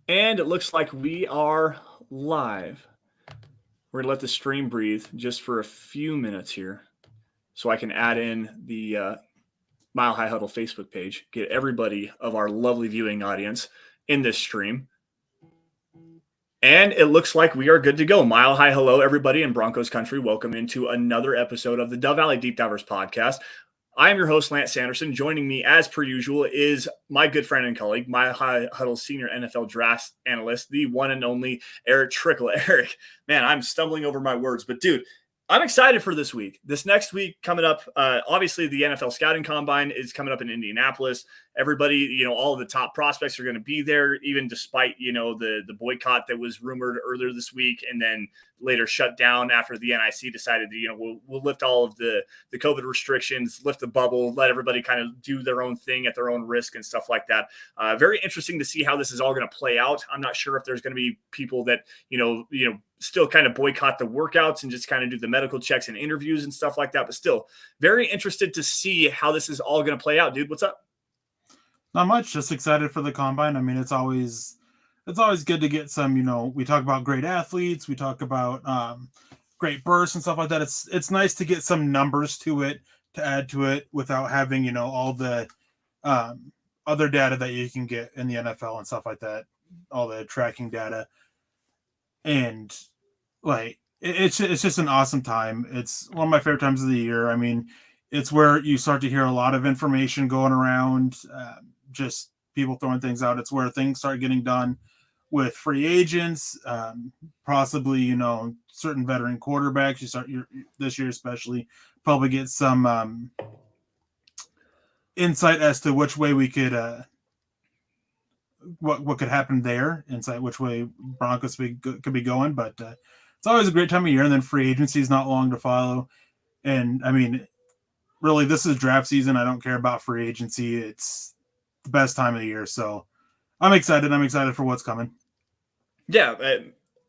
And it looks like we are live. We're going to let the stream breathe just for a few minutes here so I can add in the Mile High Huddle Facebook page, get everybody of our lovely viewing audience in this stream. And it looks like we are good to go. Mile High hello, everybody in Broncos country. Welcome into another episode of the Dove Valley Deep Divers podcast. I am your host, Lance Sanderson. Joining me, as per usual, is my good friend and colleague, Mile High Huddle senior NFL draft analyst, the one and only Erick Trickel. Erick, man, I'm stumbling over my words, but dude, I'm excited for this week. This next week coming up, obviously the NFL Scouting Combine is coming up in Indianapolis. Everybody, all of the top prospects are going to be there, even despite, the boycott that was rumored earlier this week and then later shut down after the NIC decided that, we'll lift all of the COVID restrictions, lift the bubble, let everybody kind of do their own thing at their own risk and stuff like that. Very interesting to see how this is all going to play out. I'm not sure if there's going to be people that, still kind of boycott the workouts and just kind of do the medical checks and interviews and stuff like that. But still very interested to see how this is all going to play out. Dude, what's up? Not much. Just excited for the combine. I mean, it's always good to get some, we talk about great athletes. We talk about great bursts and stuff like that. It's nice to get some numbers to it, to add to it without having, all the other data that you can get in the NFL and stuff like that, all the tracking data. And it's just an awesome time. It's one of my favorite times of the year. I mean, it's where you start to hear a lot of information going around, just people throwing things out. It's where things start getting done with free agents, possibly, certain veteran quarterbacks. You start this year, especially, probably get some insight as to which way we could, what could happen there, insight which way Broncos could be going. But it's always a great time of year, and then free agency is not long to follow. And I mean, really, this is draft season. I don't care about free agency. It's the best time of the year. So I'm excited. I'm excited for what's coming. Yeah.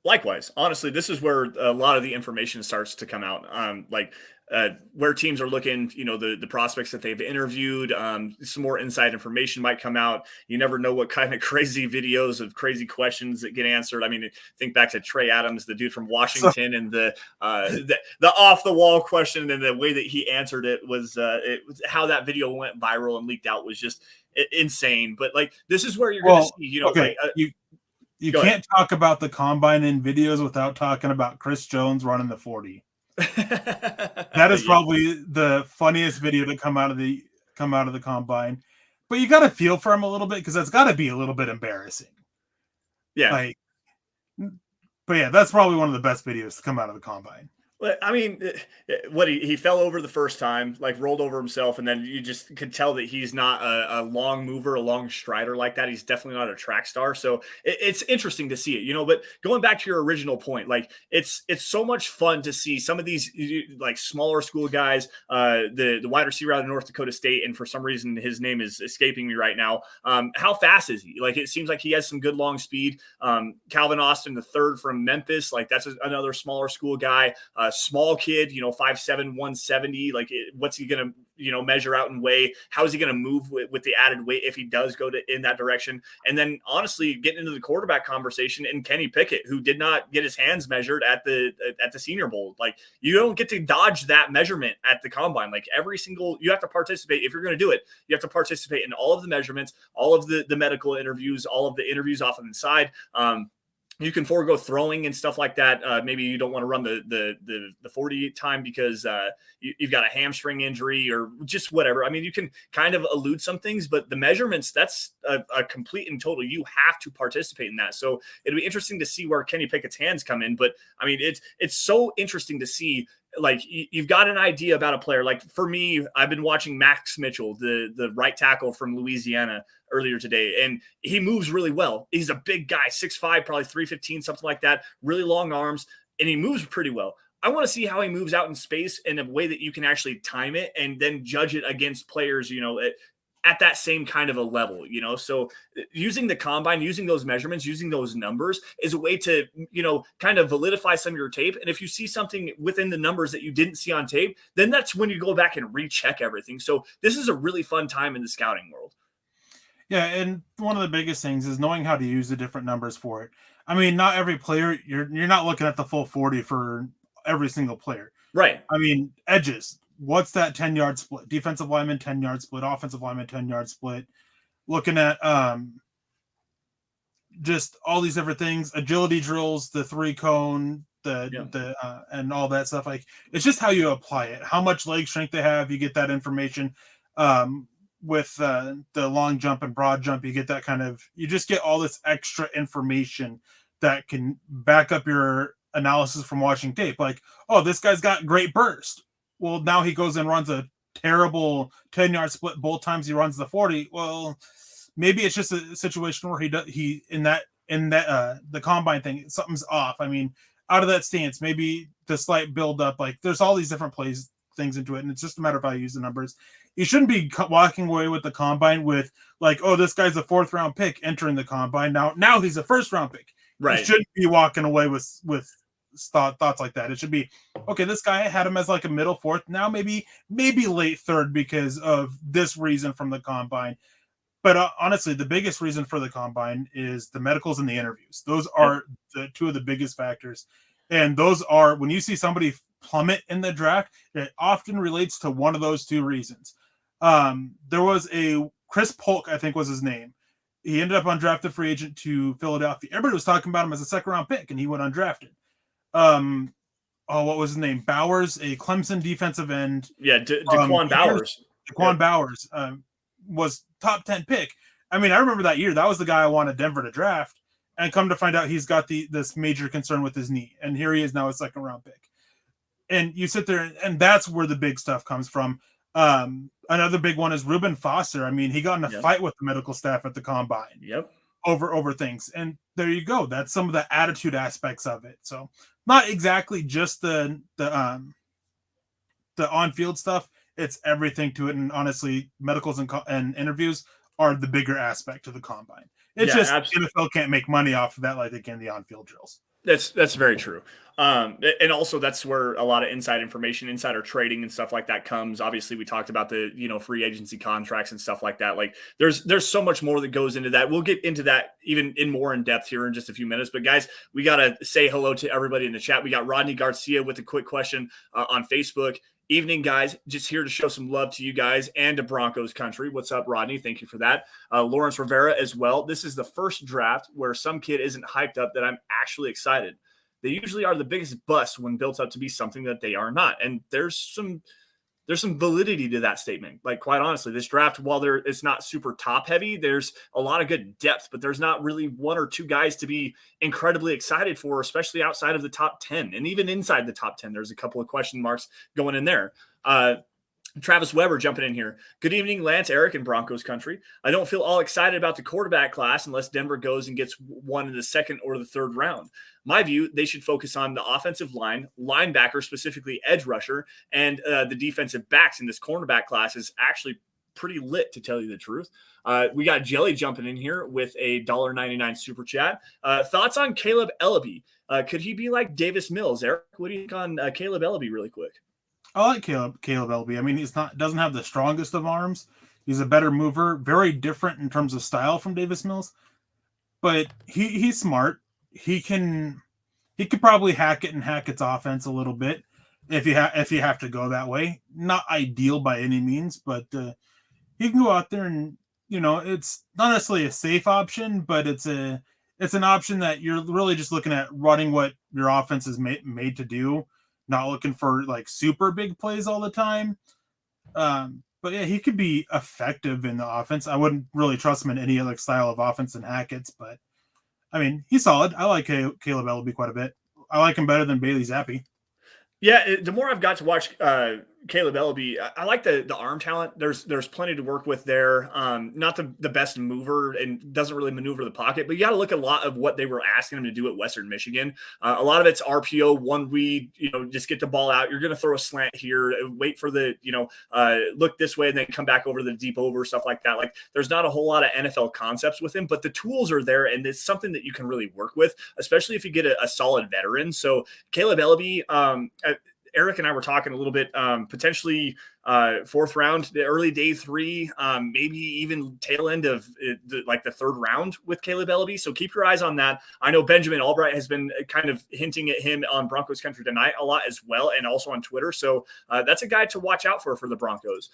Likewise, honestly, this is where a lot of the information starts to come out. Where teams are looking, the prospects that they've interviewed, some more inside information might come out. You never know what kind of crazy videos of crazy questions that get answered. I mean, think back to Trey Adams, the dude from Washington, and the off the wall question, and the way that he answered it was how that video went viral and leaked out was just insane. But this is where you're going to see, okay. You can't talk about the combine in videos without talking about Chris Jones running the 40. That is probably the funniest video to come out of the combine. But you got to feel for him a little bit, because that's got to be a little bit embarrassing. Yeah. But yeah, that's probably one of the best videos to come out of the combine. I mean, he fell over the first time, rolled over himself, and then you just could tell that he's not a long mover, a long strider like that. He's definitely not a track star. So it's interesting to see it, But going back to your original point, it's so much fun to see some of these smaller school guys, the wide receiver out of North Dakota State, and for some reason his name is escaping me right now. How fast is he? It seems like he has some good long speed. Calvin Austin, the third from Memphis, that's another smaller school guy. Small kid, 5'7", 170. What's he going to, measure out and weigh? How is he going to move with the added weight if he does go in that direction? And then, honestly, getting into the quarterback conversation, and Kenny Pickett, who did not get his hands measured at the Senior Bowl. You don't get to dodge that measurement at the combine. You have to participate. If you're going to do it, you have to participate in all of the measurements, all of the medical interviews, all of the interviews off on the side. You can forego throwing and stuff like that. Maybe you don't want to run the 40 time because you've got a hamstring injury or just whatever. I mean, you can kind of elude some things, but the measurements, that's a complete and total. You have to participate in that. So it'll be interesting to see where Kenny Pickett's hands come in. But I mean, it's so interesting to see. You've got an idea about a player. For me, I've been watching Max Mitchell, the right tackle from Louisiana, earlier today, and he moves really well. He's a big guy, 6'5", probably 315, something like that, really long arms, and he moves pretty well. I want to see how he moves out in space in a way that you can actually time it and then judge it against players, at that same kind of a level, So using the combine, using those measurements, using those numbers is a way to, kind of validify some of your tape. And if you see something within the numbers that you didn't see on tape, then that's when you go back and recheck everything. So this is a really fun time in the scouting world. Yeah, and one of the biggest things is knowing how to use the different numbers for it. I mean, not every player, you're not looking at the full 40 for every single player. Right. I mean, edges. What's that 10-yard split? Defensive lineman 10-yard split, offensive lineman 10-yard split. Looking at just all these different things, agility drills, the 3-cone, and all that stuff. Like, it's just how you apply it. How much leg strength they have, you get that information. With the long jump and broad jump, you get that you just get all this extra information that can back up your analysis from watching tape. Like, oh, this guy's got great burst. Well, now he goes and runs a terrible 10-yard split both times he runs the 40. Well, maybe it's just a situation where the combine thing, something's off. I mean, out of that stance, maybe the slight build up, like there's all these different things into it, and it's just a matter of how you use the numbers. You shouldn't be walking away with the combine with like, oh, this guy's a 4th round pick entering the combine. Now he's a 1st round pick. Right. You shouldn't be walking away with thoughts like that. It should be, okay, this guy had him as like a middle 4th. Now maybe late 3rd because of this reason from the combine. But honestly, the biggest reason for the combine is the medicals and the interviews. Those are the 2 of the biggest factors. And those are, when you see somebody plummet in the draft, it often relates to one of those 2 reasons. There was a Chris Polk, I think was his name. He ended up undrafted free agent to Philadelphia. Everybody was talking about him as a 2nd round pick, and he went undrafted. What was his name? Bowers, a Clemson defensive end. Yeah, Daquan Bowers. Daquan Bowers was top 10 pick. I mean, I remember that year. That was the guy I wanted Denver to draft, and come to find out he's got this major concern with his knee, and here he is now a 2nd round pick. And you sit there, and that's where the big stuff comes from. Another big one is Reuben Foster. I mean, he got in a fight with the medical staff at the combine. Yep. Over things. And there you go. That's some of the attitude aspects of it. So not exactly just the on-field stuff. It's everything to it. And honestly, medicals and interviews are the bigger aspect of the combine. It's just absolutely. NFL can't make money off of that like they can the on-field drills. That's very true. And also that's where a lot of inside information, insider trading and stuff like that comes. Obviously we talked about the, free agency contracts and stuff like that. Like there's so much more that goes into that. We'll get into that even more in depth here in just a few minutes, but guys, we got to say hello to everybody in the chat. We got Rodney Garcia with a quick question on Facebook. Evening, guys. Just here to show some love to you guys and to Broncos country. What's up, Rodney? Thank you for that. Lawrence Rivera as well. This is the first draft where some kid isn't hyped up that I'm actually excited. They usually are the biggest bust when built up to be something that they are not. And there's some validity to that statement. Like, quite honestly, this draft, while it's not super top heavy, there's a lot of good depth, but there's not really 1 or 2 guys to be incredibly excited for, especially outside of the top 10. And even inside the top 10, there's a couple of question marks going in there. Travis Weber jumping in here. Good evening, Lance, Eric, and Broncos country. I don't feel all excited about the quarterback class unless Denver goes and gets one in the 2nd or the 3rd round. My view, they should focus on the offensive line, linebacker, specifically edge rusher, and the defensive backs in this cornerback class is actually pretty lit, to tell you the truth. We got Jelly jumping in here with a $1.99 super chat. Thoughts on Kaleb Eleby? Could he be like Davis Mills? Eric, what do you think on Kaleb Eleby really quick? I like Kaleb Eleby. I mean, doesn't have the strongest of arms. He's a better mover, very different in terms of style from Davis Mills, but he's smart. He could probably hack its offense a little bit if you have to go that way. Not ideal by any means, but he can go out there and it's not necessarily a safe option, but it's an option that you're really just looking at running what your offense is made to do. Not looking for like super big plays all the time. But yeah, he could be effective in the offense. I wouldn't really trust him in any other style of offense than Hackett's, but I mean, he's solid. I like Kaleb Eleby quite a bit. I like him better than Bailey Zappi. Yeah, the more I've got to watch Kaleb Eleby, I like the arm talent. There's plenty to work with there. Not the best mover and doesn't really maneuver the pocket, but you got to look at a lot of what they were asking him to do at Western Michigan. A lot of it's RPO, one read, just get the ball out. You're going to throw a slant here, wait for the, look this way and then come back over the deep over, stuff like that. Like there's not a whole lot of NFL concepts with him, but the tools are there and it's something that you can really work with, especially if you get a solid veteran. So Kaleb Eleby, Erick and I were talking a little bit, potentially fourth round, the early day 3, maybe even tail end of the third round with Kaleb Eleby. So keep your eyes on that. I know Benjamin Albright has been kind of hinting at him on Broncos Country Tonight a lot as well, and also on Twitter. So that's a guy to watch out for the Broncos.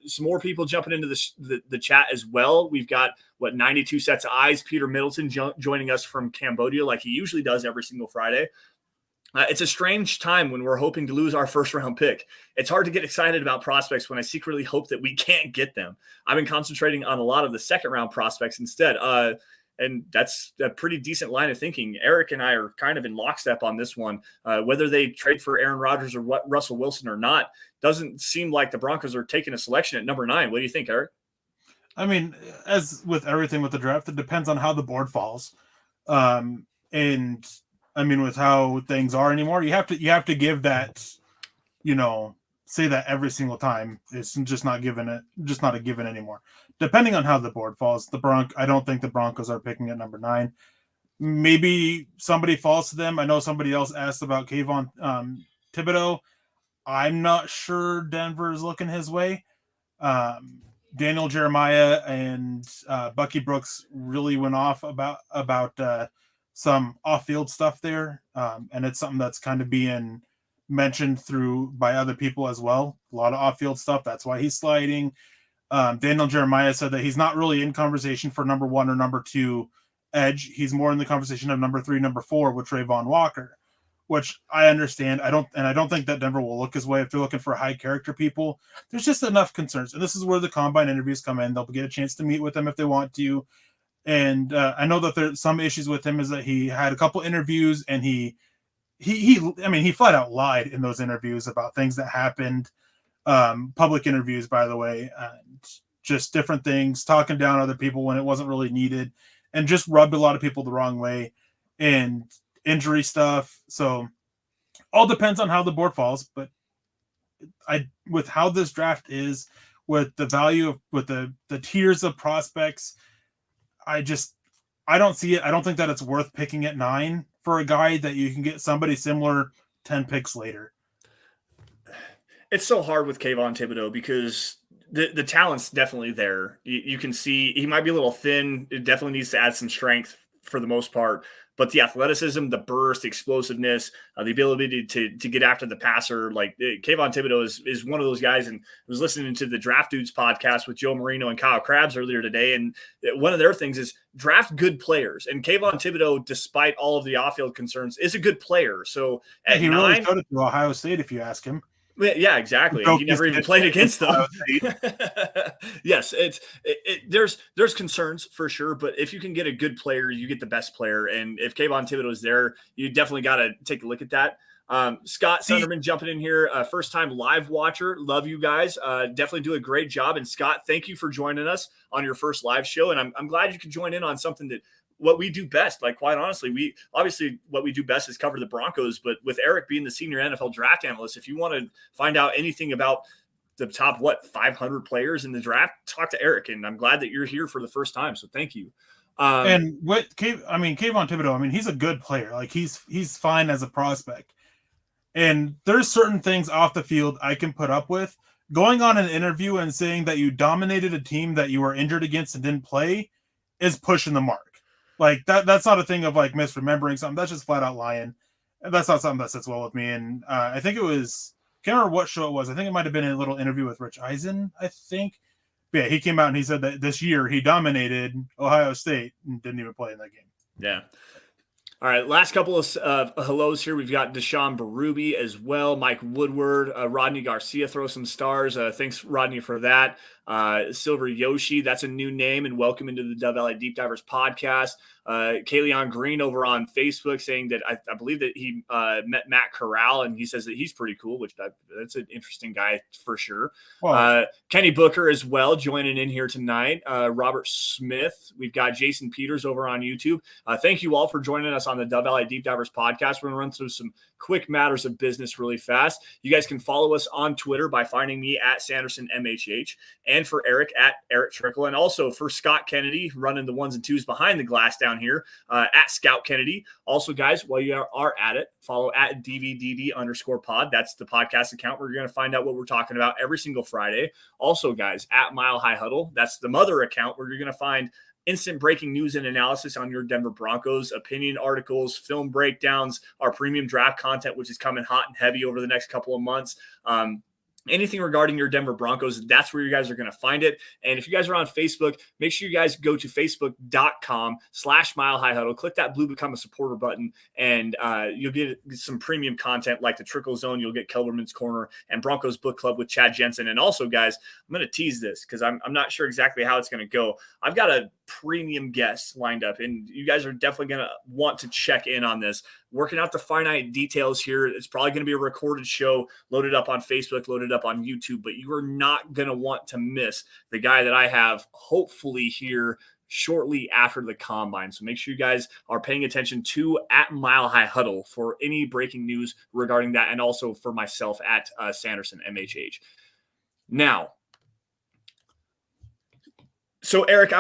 Some more people jumping into the chat as well. We've got 92 sets of eyes. Peter Middleton joining us from Cambodia like he usually does every single Friday. It's a strange time when we're hoping to lose our first round pick. It's hard to get excited about prospects when I secretly hope that we can't get them. I've been concentrating on a lot of the second round prospects instead. And that's a pretty decent line of thinking. Erick and I are kind of in lockstep on this one. Whether they trade for Aaron Rodgers or Russell Wilson or not, doesn't seem like the Broncos are taking a selection at number 9. What do you think, Erick? I mean, as with everything with the draft, it depends on how the board falls. And I mean, with how things are anymore, you have to give that, say that every single time. It's just not a given anymore. Depending on how the board falls, I don't think the Broncos are picking at number 9. Maybe somebody falls to them. I know somebody else asked about Kayvon Thibodeaux. I'm not sure Denver is looking his way. Daniel Jeremiah and Bucky Brooks really went off about some off-field stuff there, and it's something that's kind of being mentioned by other people as well. A lot of off-field stuff. That's why he's sliding. Daniel Jeremiah said that he's not really in conversation for number 1 or number 2 edge. He's more in the conversation of number 3, number 4 with Trayvon Walker, which I understand. I don't think that Denver will look his way if they're looking for high character people. There's just enough concerns, and this is where the combine interviews come in. They'll get a chance to meet with them if they want to. And I know that there's some issues with him is that he had a couple interviews and he flat out lied in those interviews about things that happened, public interviews, by the way, and just different things, talking down other people when it wasn't really needed, and just rubbed a lot of people the wrong way, and injury stuff. So all depends on how the board falls. But with how this draft is, with the value with the tiers of prospects, I don't see it. I don't think that it's worth picking at 9 for a guy that you can get somebody similar 10 picks later. It's so hard with Kayvon Thibodeaux because the talent's definitely there. You can see he might be a little thin. It definitely needs to add some strength for the most part. But the athleticism, the burst, the explosiveness, the ability to get after the passer, like Kayvon Thibodeaux is one of those guys. And I was listening to the Draft Dudes podcast with Joe Marino and Kyle Krabs earlier today, and one of their things is draft good players. And Kayvon Thibodeaux, despite all of the off-field concerns, is a good player. So he really showed it to Ohio State, if you ask him. Yeah, exactly. He never even played against them. Yes, there's concerns for sure, but if you can get a good player, you get the best player. And if Kayvon Thibodeaux is there, you definitely got to take a look at that. Scott Sunderman jumping in here, first time live watcher. Love you guys. Definitely do a great job. And Scott, thank you for joining us on your first live show. And I'm glad you could join in on something that what we do best. Like, quite honestly, what we do best is cover the Broncos, but with Erick being the senior NFL draft analyst, if you want to find out anything about the top, 500 players in the draft, talk to Erick. And I'm glad that you're here for the first time. So thank you. And Kayvon Thibodeaux, he's a good player. Like he's fine as a prospect. And there's certain things off the field I can put up with. Going on an interview and saying that you dominated a team that you were injured against and didn't play is pushing the mark. Like that's not a thing of like misremembering something. That's just flat out lying. And that's not something that sits well with me. And I think it was, can't remember what show it was. I think it might have been a little interview with Rich Eisen, I think. But yeah, he came out and he said that this year he dominated Ohio State and didn't even play in that game. Yeah. All right, last couple of hellos here. We've got Deshaun Berube as well, Mike Woodward, Rodney Garcia, throw some stars. Thanks, Rodney, for that. Silver Yoshi, that's a new name, and welcome into the Dove Valley Deep Divers podcast. Kayleon Green over on Facebook saying that I believe that he met Matt Corral, and he says that he's pretty cool, which that's an interesting guy for sure. Wow. Kenny Booker as well joining in here tonight. Robert Smith. We've got Jason Peters over on YouTube. Thank you all for joining us on the Dove Valley Deep Divers podcast. We're going to run through some quick matters of business really fast. You guys can follow us on Twitter by finding me at Sanderson MHH. and for Erick at Erick Trickel, and also for Scott Kennedy running the ones and twos behind the glass down here at Scout Kennedy. Also, guys, while you are at it, follow at DVDD_pod. That's the podcast account where you're going to find out what we're talking about every single Friday. Also, guys, at Mile High Huddle. That's the mother account where you're going to find instant breaking news and analysis on your Denver Broncos, opinion articles, film breakdowns, our premium draft content, which is coming hot and heavy over the next couple of months. Anything regarding your Denver Broncos, that's where you guys are going to find it. And if you guys are on Facebook, make sure you guys go to facebook.com/Mile High Huddle. Click that blue Become a Supporter button, and you'll get some premium content like the Trickle Zone. You'll get Kelberman's Corner and Broncos Book Club with Chad Jensen. And also, guys, I'm going to tease this because I'm not sure exactly how it's going to go. I've got a premium guest lined up, and you guys are definitely going to want to check in on this. Working out the finite details here. It's probably going to be a recorded show loaded up on Facebook, loaded up on YouTube, but you are not going to want to miss the guy that I have hopefully here shortly after the combine. So make sure you guys are paying attention to at Mile High Huddle for any breaking news regarding that, and also for myself at Sanderson MHH. Now, so Erick,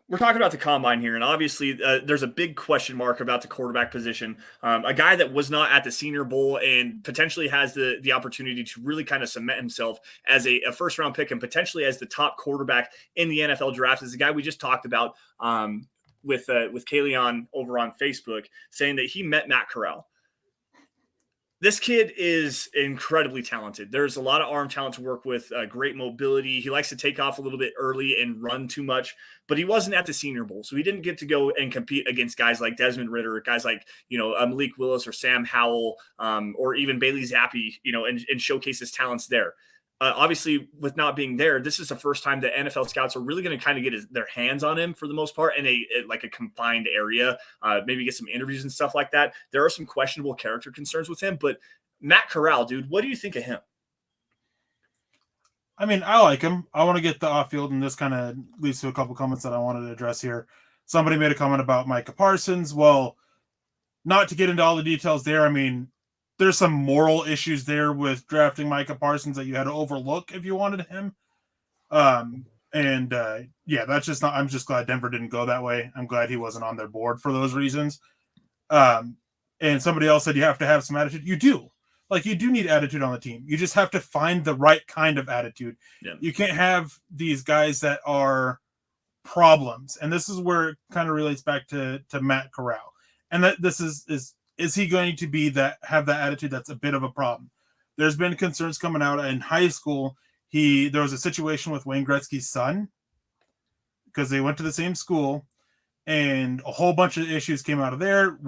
we're talking about the combine here, and obviously there's a big question mark about the quarterback position. A guy that was not at the Senior Bowl and potentially has the opportunity to really kind of cement himself as a first-round pick and potentially as the top quarterback in the NFL draft is the guy we just talked about with Kaleon over on Facebook, saying that he met Matt Corral. This kid is incredibly talented. There's a lot of arm talent to work with, great mobility. He likes to take off a little bit early and run too much, but he wasn't at the Senior Bowl. So he didn't get to go and compete against guys like Desmond Ridder, guys like, Malik Willis or Sam Howell, or even Bailey Zappi, and showcase his talents there. Obviously, with not being there, this is the first time that NFL scouts are really going to kind of get their hands on him for the most part in a confined area, maybe get some interviews and stuff like that. There are some questionable character concerns with him, but Matt Corral, dude, what do you think of him? I mean, I like him. I want to get the off-field, and this kind of leads to a couple comments that I wanted to address here. Somebody made a comment about Micah Parsons. Well, not to get into all the details there, I mean, there's some moral issues there with drafting Micah Parsons that you had to overlook if you wanted him. That's just not, I'm just glad Denver didn't go that way. I'm glad he wasn't on their board for those reasons. And somebody else said you have to have some attitude. You do. You do need attitude on the team. You just have to find the right kind of attitude. Yeah. You can't have these guys that are problems. And this is where it kind of relates back to Matt Corral. And that this is he going to be have that attitude that's a bit of a problem? There's been concerns coming out in high school. There was a situation with Wayne Gretzky's son because they went to the same school, and a whole bunch of issues came out of there.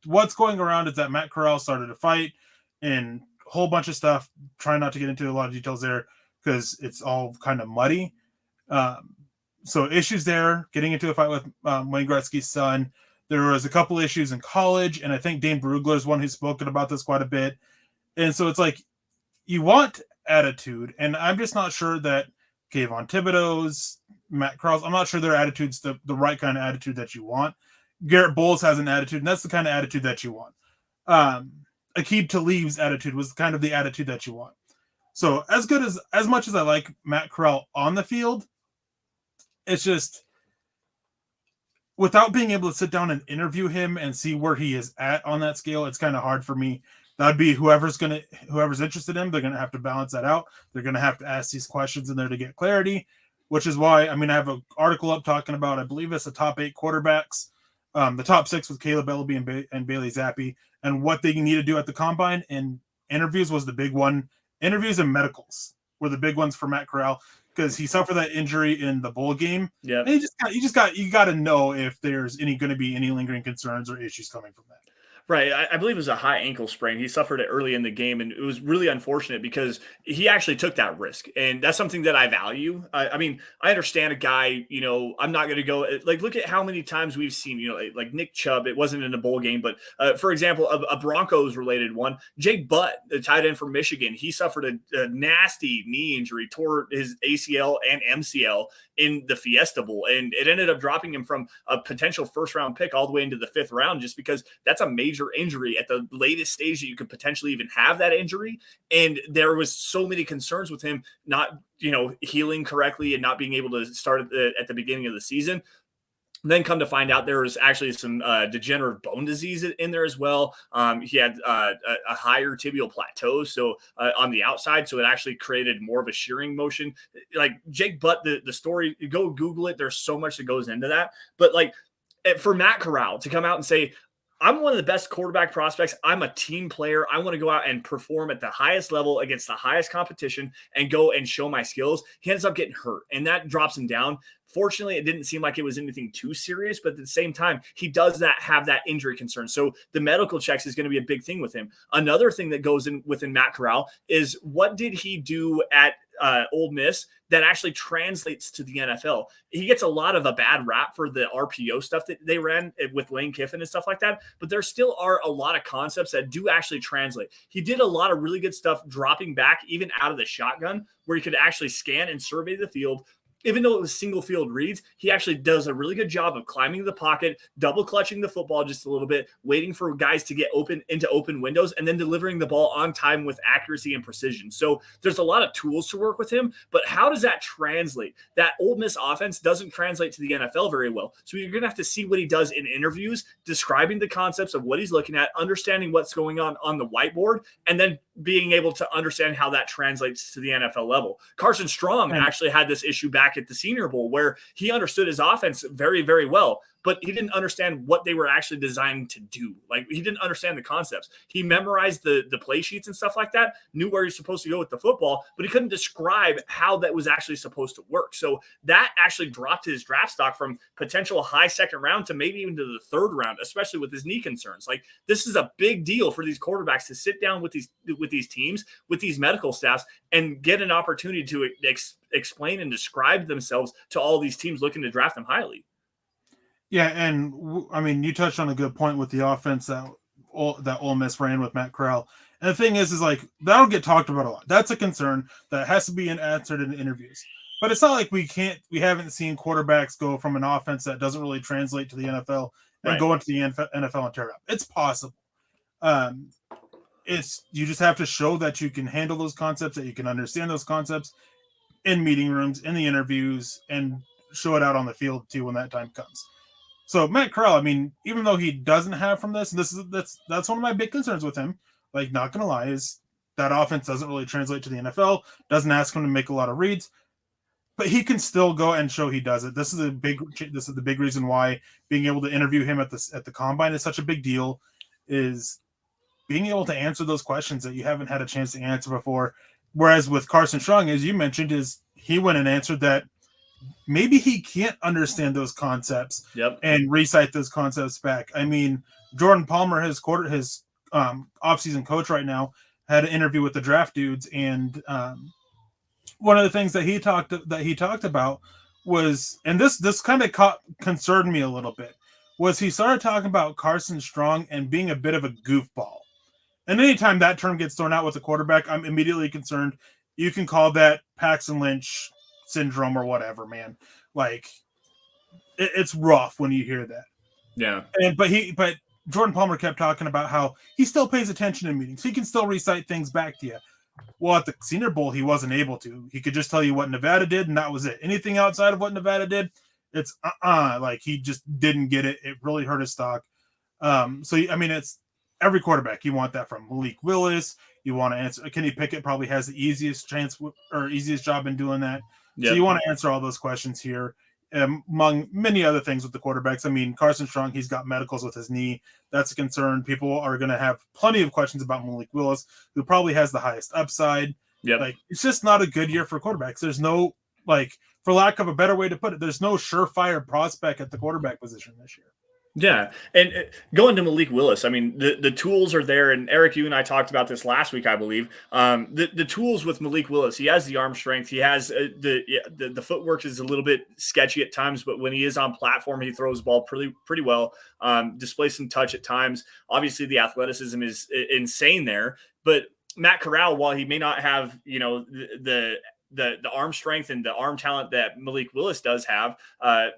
What's going around is that Matt Corral started a fight and a whole bunch of stuff. Trying not to get into a lot of details there because it's all kind of muddy. So issues there, getting into a fight with Wayne Gretzky's son. There was a couple issues in college, and I think Dane Brugler is one who's spoken about this quite a bit. And so it's you want attitude, and I'm just not sure that Kayvon Thibodeaux's, Matt Corral's, I'm not sure their attitude's the right kind of attitude that you want. Garrett Bowles has an attitude, and that's the kind of attitude that you want. Aqib Talib's attitude was kind of the attitude that you want. So as much as I like Matt Corral on the field, it's just without being able to sit down and interview him and see where he is at on that scale, it's kind of hard for me. That'd be whoever's interested in him, they're going to have to balance that out. They're going to have to ask these questions in there to get clarity, which is why, I have an article up talking about, I believe it's the top 8 quarterbacks, the top 6 with Kaleb Eleby and Bailey Zappi, and what they need to do at the combine. And interviews was the big one. Interviews and medicals were the big ones for Matt Corral, because he suffered that injury in the bowl game. Yeah, and you got to know if there's going to be any lingering concerns or issues coming from that. Right. I believe it was a high ankle sprain. He suffered it early in the game, and it was really unfortunate because he actually took that risk. And that's something that I value. I understand a guy, I'm not going to go look at how many times we've seen, like Nick Chubb. It wasn't in a bowl game, but for example, a Broncos related one, Jake Butt, the tight end from Michigan, he suffered a nasty knee injury, tore his ACL and MCL in the Fiesta Bowl. And it ended up dropping him from a potential first-round pick all the way into the 5th round, just because that's a major injury at the latest stage that you could potentially even have that injury. And there was so many concerns with him not, healing correctly and not being able to start at the beginning of the season. Then come to find out there was actually some degenerative bone disease in there as well. He had a higher tibial plateau, so on the outside, so it actually created more of a shearing motion. Like Jake Butt, the story, go Google it. There's so much that goes into that. But like for Matt Corral to come out and say, I'm one of the best quarterback prospects. I'm a team player. I want to go out and perform at the highest level against the highest competition and go and show my skills. He ends up getting hurt, and that drops him down. Fortunately, it didn't seem like it was anything too serious, but at the same time, he does have that injury concern. So the medical checks is going to be a big thing with him. Another thing that goes in within Matt Corral is, what did he do at Ole Miss that actually translates to the NFL? He gets a lot of a bad rap for the RPO stuff that they ran with Lane Kiffin and stuff like that, but there still are a lot of concepts that do actually translate. He did a lot of really good stuff dropping back, even out of the shotgun, where he could actually scan and survey the field. Even though it was single field reads, he actually does a really good job of climbing the pocket, double clutching the football just a little bit, waiting for guys to get into open windows, and then delivering the ball on time with accuracy and precision. So there's a lot of tools to work with him, but how does that translate? That Ole Miss offense doesn't translate to the NFL very well. So you're going to have to see what he does in interviews, describing the concepts of what he's looking at, understanding what's going on the whiteboard, and then being able to understand how that translates to the NFL level. Carson Strong actually had this issue back at the Senior Bowl, where he understood his offense very, very well, but he didn't understand what they were actually designed to do. Like, he didn't understand the concepts. He memorized the play sheets and stuff like that, knew where he's supposed to go with the football, but he couldn't describe how that was actually supposed to work. So that actually dropped his draft stock from potential high 2nd round to maybe even to the 3rd round, especially with his knee concerns. Like, this is a big deal for these quarterbacks to sit down with these teams, with these medical staffs, and get an opportunity to explain and describe themselves to all these teams looking to draft them highly. Yeah, and I mean, you touched on a good point with the offense that Ole Miss ran with Matt Corral. And the thing is like, that'll get talked about a lot. That's a concern that has to be answered in interviews. But it's not like we haven't seen quarterbacks go from an offense that doesn't really translate to the NFL and go into the NFL and tear it up. It's possible. You just have to show that you can handle those concepts, that you can understand those concepts in meeting rooms, in the interviews, and show it out on the field too when that time comes. So Matt Corral, I mean, even though he doesn't have from this, and that's one of my big concerns with him, like, not gonna lie, is that offense doesn't really translate to the NFL, doesn't ask him to make a lot of reads, but he can still go and show he does it. This is the big reason why being able to interview him at the combine is such a big deal, is being able to answer those questions that you haven't had a chance to answer before. Whereas with Carson Strong, as you mentioned, is he went and answered that maybe he can't understand those concepts and recite those concepts back. I mean, Jordan Palmer, his offseason coach right now, had an interview with the draft dudes, and one of the things that he talked about was, and this kind of concerned me a little bit, was he started talking about Carson Strong and being a bit of a goofball. And anytime that term gets thrown out with a quarterback, I'm immediately concerned. You can call that Paxton Lynch syndrome or whatever, man. Like, it's rough when you hear that. Yeah. But Jordan Palmer kept talking about how he still pays attention in meetings. He can still recite things back to you. Well, at the Senior Bowl, he wasn't able to. He could just tell you what Nevada did, and that was it. Anything outside of what Nevada did, it's like, he just didn't get it. It really hurt his stock. So I mean, it's every quarterback. You want that from Malik Willis. You want to answer. Kenny Pickett probably has the easiest chance or easiest job in doing that. Yep. So you want to answer all those questions here, among many other things with the quarterbacks. I mean, Carson Strong, he's got medicals with his knee. That's a concern. People are going to have plenty of questions about Malik Willis, who probably has the highest upside. Yep. Like, it's just not a good year for quarterbacks. There's no, like, for lack of a better way to put it, there's no surefire prospect at the quarterback position this year. Yeah. And going to Malik Willis, I mean, the tools are there. And Eric, you and I talked about this last week, I believe. The tools with Malik Willis, he has the arm strength. He has the footwork is a little bit sketchy at times, but when he is on platform, he throws the ball pretty well, displays some touch at times. Obviously, the athleticism is insane there. But Matt Corral, while he may not have, the the arm strength and the arm talent that Malik Willis does have.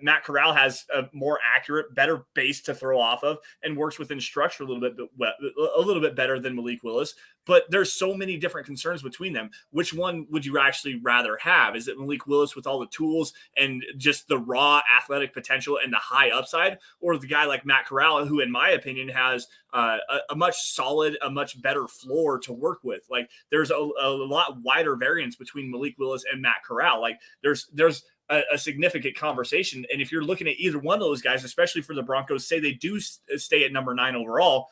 Matt Corral has a more accurate, better base to throw off of, and works within structure a little bit better than Malik Willis. But there's so many different concerns between them. Which one would you actually rather have? Is it Malik Willis with all the tools and just the raw athletic potential and the high upside, or the guy like Matt Corral, who, in my opinion, has a much better floor to work with? Like, there's a lot wider variance between Malik Willis and Matt Corral. Like, there's a significant conversation. And if you're looking at either one of those guys, especially for the Broncos, say they do stay at number 9 overall,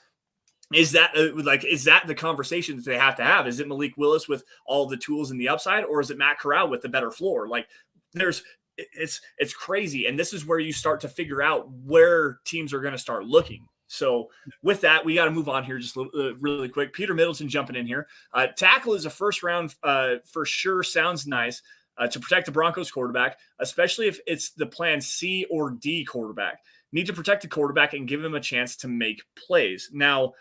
is that the conversation that they have to have? Is it Malik Willis with all the tools and the upside, or is it Matt Corral with the better floor? Like, it's crazy. And this is where you start to figure out where teams are going to start looking. So with that, we got to move on here just really quick. Peter Middleton jumping in here. Tackle is a first round for sure. Sounds nice to protect the Broncos quarterback, especially if it's the plan C or D quarterback. Need to protect the quarterback and give him a chance to make plays. Now,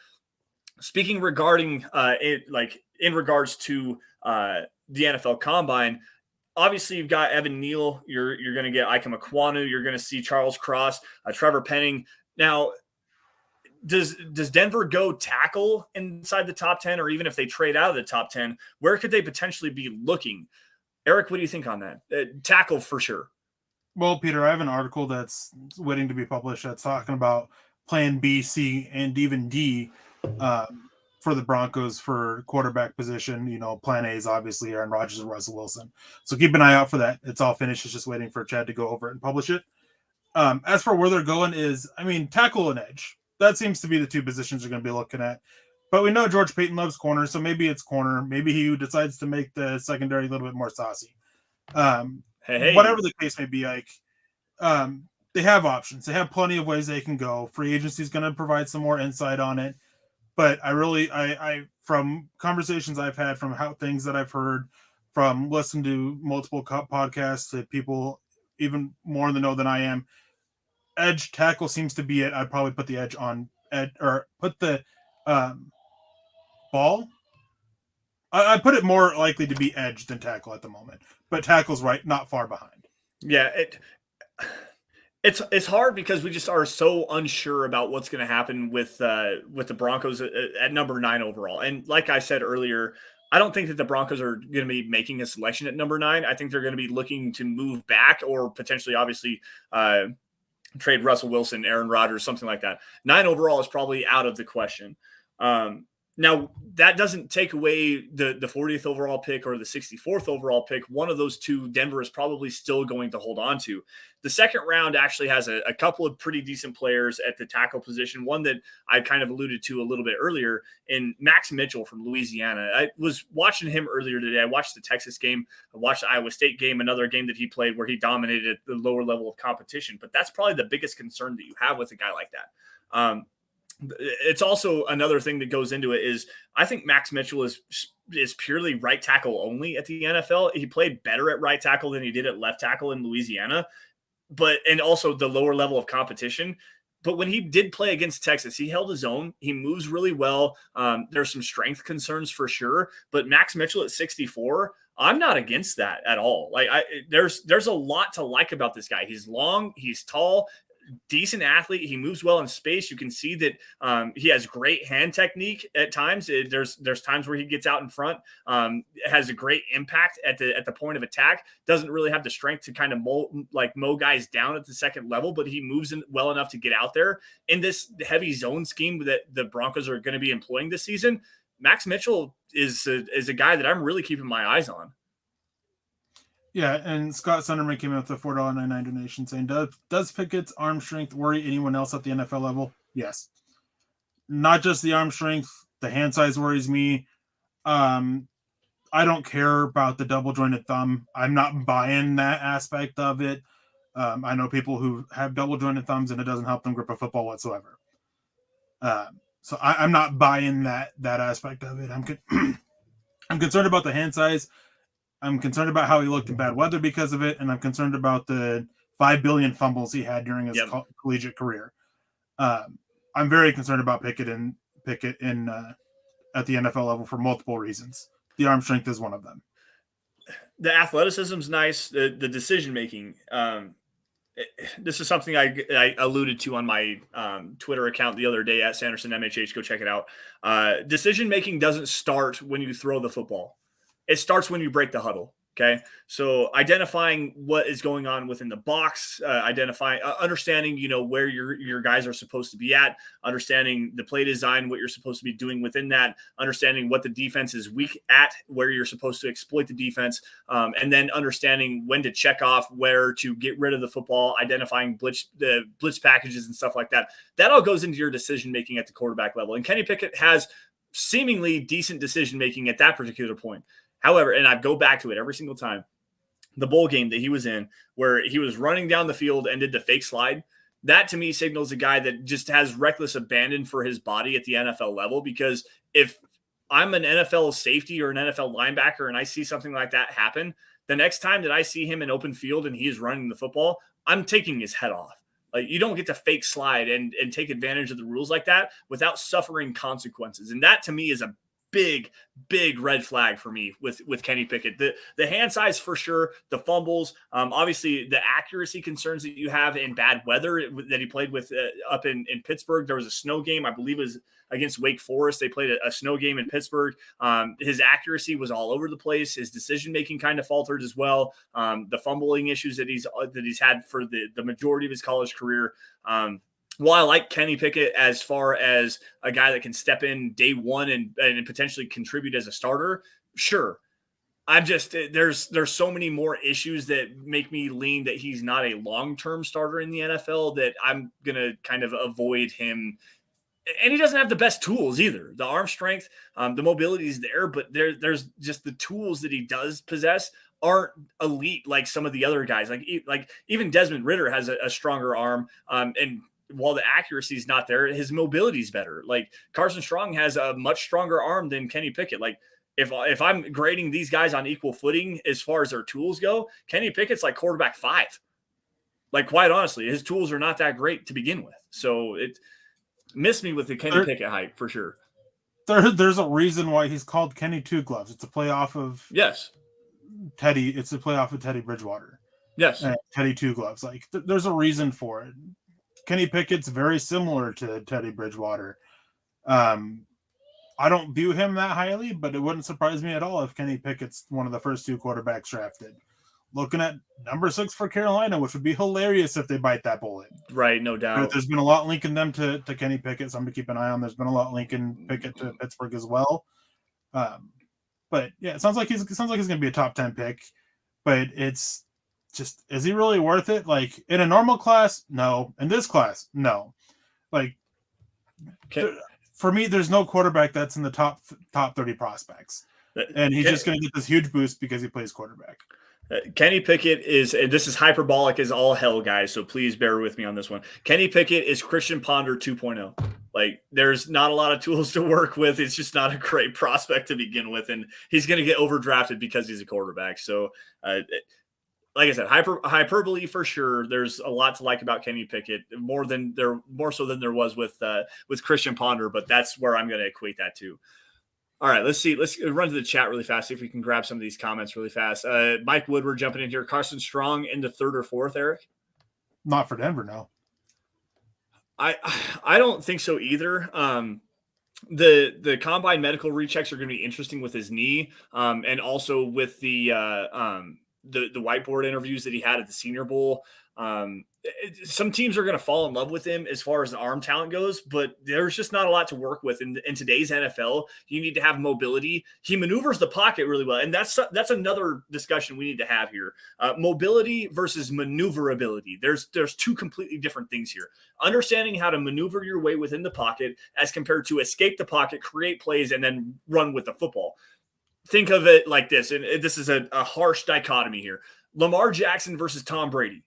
speaking regarding in regards to the NFL Combine, obviously you've got Evan Neal. You're going to get Ike Mekwonu. You're going to see Charles Cross, Trevor Penning. Now, does Denver go tackle inside the top 10, or even if they trade out of the top 10, where could they potentially be looking? Eric, what do you think on that? Tackle for sure. Well, Peter, I have an article that's waiting to be published that's talking about plan B, C, and even D for the Broncos for quarterback position. You know, plan A is obviously Aaron Rodgers and Russell Wilson. So keep an eye out for that. It's all finished. It's just waiting for Chad to go over it and publish it. As for where they're going is, tackle and edge. That seems to be the two positions they're going to be looking at. But we know George Payton loves corner, so maybe it's corner. Maybe he decides to make the secondary a little bit more saucy. Whatever the case may be, they have options. They have plenty of ways they can go. Free agency is going to provide some more insight on it. But I from conversations I've had, from things that I've heard, from listening to multiple podcasts to people even more in the know than I am, edge tackle seems to be it. I'd probably put the edge on or put the ball. I put it more likely to be edge than tackle at the moment, but tackle's right, not far behind. Yeah, it's hard because we just are so unsure about what's going to happen with the Broncos at number 9 overall. And like I said earlier, I don't think that the Broncos are going to be making a selection at number 9. I think they're going to be looking to move back, or potentially, obviously, trade Russell Wilson, Aaron Rodgers, something like that. 9 overall is probably out of the question. Now, that doesn't take away the 40th overall pick or the 64th overall pick. One of those two, Denver is probably still going to hold on to. The second round actually has a couple of pretty decent players at the tackle position. One that I kind of alluded to a little bit earlier, in Max Mitchell from Louisiana. I was watching him earlier today. I watched the Texas game. I watched the Iowa State game, another game that he played where he dominated at the lower level of competition. But that's probably the biggest concern that you have with a guy like that. It's also another thing that goes into it is I think Max Mitchell is purely right tackle only at the NFL. He played better at right tackle than he did at left tackle in Louisiana, and also the lower level of competition. But when he did play against Texas, he held his own. He moves really well. There's some strength concerns for sure, but Max Mitchell at 64, I'm not against that at all. Like, there's a lot to like about this guy. He's long, he's tall, decent athlete. He moves well in space. You can see that he has great hand technique at times. There's times where he gets out in front, has a great impact at the point of attack. Doesn't really have the strength to kind of mow guys down at the second level, but he moves in well enough to get out there. In this heavy zone scheme that the Broncos are going to be employing this season, Max Mitchell is a guy that I'm really keeping my eyes on. Yeah, and Scott Sunderman came out with a $4.99 donation saying, does Pickett's arm strength worry anyone else at the NFL level? Yes. Not just the arm strength, the hand size worries me. I don't care about the double-jointed thumb. I'm not buying that aspect of it. I know people who have double-jointed thumbs, and it doesn't help them grip a football whatsoever. So I'm not buying that aspect of it. I'm concerned about the hand size. I'm concerned about how he looked in bad weather because of it, and I'm concerned about the 5 billion fumbles he had during his collegiate career. I'm very concerned about Pickett in at the NFL level for multiple reasons. The arm strength is one of them. The athleticism's nice. The decision making. This is something I alluded to on my Twitter account the other day at Sanderson MHH. Go check it out. Decision making doesn't start when you throw the football. It starts when you break the huddle. Okay. So identifying what is going on within the box, understanding, where your guys are supposed to be at, understanding the play design, what you're supposed to be doing within that, understanding what the defense is weak at, where you're supposed to exploit the defense, and then understanding when to check off, where to get rid of the football, identifying the blitz packages and stuff like that. That all goes into your decision-making at the quarterback level. And Kenny Pickett has seemingly decent decision-making at that particular point. However, and I go back to it every single time, the bowl game that he was in where he was running down the field and did the fake slide, that to me signals a guy that just has reckless abandon for his body at the NFL level. Because if I'm an NFL safety or an NFL linebacker and I see something like that happen, the next time that I see him in open field and he's running the football, I'm taking his head off. Like, you don't get to fake slide and take advantage of the rules like that without suffering consequences. And that to me is a big red flag for me with Kenny Pickett. The hand size for sure, the fumbles, obviously the accuracy concerns that you have in bad weather that he played with up in Pittsburgh. There was a snow game, I believe it was against Wake Forest. They played a snow game in Pittsburgh. His accuracy was all over the place. His decision-making kind of faltered as well. The fumbling issues that he's had for the majority of his college career. While I like Kenny Pickett as far as a guy that can step in day one and potentially contribute as a starter, sure. I'm just, there's so many more issues that make me lean that he's not a long-term starter in the NFL that I'm going to kind of avoid him. And he doesn't have the best tools either. The arm strength, the mobility is there, but there's just the tools that he does possess aren't elite like some of the other guys. Like even Desmond Ridder has a stronger arm, and while the accuracy is not there, his mobility is better. Like Carson Strong has a much stronger arm than Kenny Pickett. Like if I'm grading these guys on equal footing as far as their tools go, Kenny Pickett's like quarterback 5. Like, quite honestly, his tools are not that great to begin with. So it missed me with the Kenny Pickett hype for sure. There's a reason why he's called Kenny Two Gloves. It's a play off of Teddy. It's a play off of Teddy Bridgewater. Yes. Teddy Two Gloves. Like there's a reason for it. Kenny Pickett's very similar to Teddy Bridgewater. I don't view him that highly, but it wouldn't surprise me at all if Kenny Pickett's one of the first 2 quarterbacks drafted. Looking at number 6 for Carolina, which would be hilarious if they bite that bullet. Right, no doubt. But there's been a lot linking them to Kenny Pickett, so I'm going to keep an eye on. There's been a lot linking Pickett to Pittsburgh as well. But yeah, it sounds like he's going to be a top 10 pick, but it's just, is he really worth it? Like, in a normal class, no. In this class, no. Like, for me, there's no quarterback that's in the top 30 prospects. And he's just going to get this huge boost because he plays quarterback. Kenny Pickett is, and this is hyperbolic as all hell, guys, so please bear with me on this one. Kenny Pickett is Christian Ponder 2.0. Like, there's not a lot of tools to work with. It's just not a great prospect to begin with, and he's going to get overdrafted because he's a quarterback. So, like I said, hyperbole for sure. There's a lot to like about Kenny Pickett, more so than there was with Christian Ponder, but that's where I'm going to equate that to. All right, let's see. Let's run to the chat really fast, see if we can grab some of these comments really fast. Mike Woodward jumping in here. Carson Strong in the 3rd or 4th, Eric? Not for Denver, no. I don't think so either. The combine medical rechecks are going to be interesting with his knee, and also with the whiteboard interviews that he had at the Senior Bowl. Some teams are going to fall in love with him as far as the arm talent goes, but there's just not a lot to work with in today's NFL. You need to have mobility. He maneuvers the pocket really well, and that's another discussion we need to have here. Mobility versus maneuverability. There's 2 completely different things here. Understanding how to maneuver your way within the pocket as compared to escape the pocket, create plays, and then run with the football. Think of it like this, and this is a harsh dichotomy here. Lamar Jackson versus Tom Brady.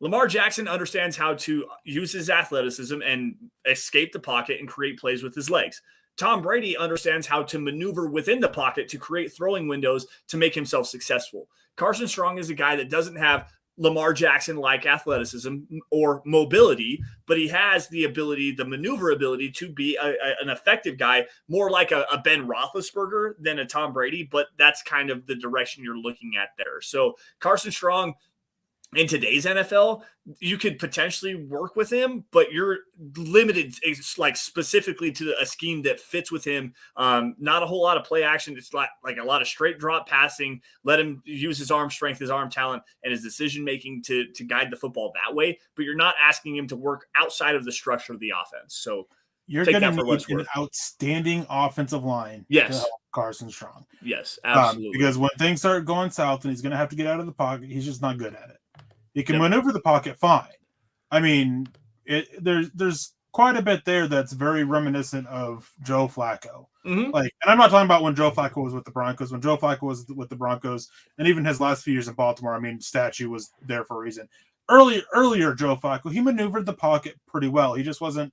Lamar Jackson understands how to use his athleticism and escape the pocket and create plays with his legs. Tom Brady understands how to maneuver within the pocket to create throwing windows to make himself successful. Carson Strong is a guy that doesn't have Lamar Jackson-like athleticism or mobility, but he has the ability, the maneuverability to be an effective guy, more like a Ben Roethlisberger than a Tom Brady, but that's kind of the direction you're looking at there. So Carson Strong, in today's NFL, you could potentially work with him, but you're limited like specifically to a scheme that fits with him. Not a whole lot of play action. It's like a lot of straight drop passing. Let him use his arm strength, his arm talent, and his decision-making to guide the football that way, but you're not asking him to work outside of the structure of the offense. So you're going to need an outstanding offensive line to help Carson Strong. Yes, absolutely. Because when things start going south and he's going to have to get out of the pocket, he's just not good at it. He can maneuver the pocket fine. I mean, there's quite a bit there that's very reminiscent of Joe Flacco. Mm-hmm. Like, and I'm not talking about when Joe Flacco was with the Broncos. When Joe Flacco was with the Broncos, and even his last few years in Baltimore, I mean, statue was there for a reason. Earlier Joe Flacco, he maneuvered the pocket pretty well. He just wasn't.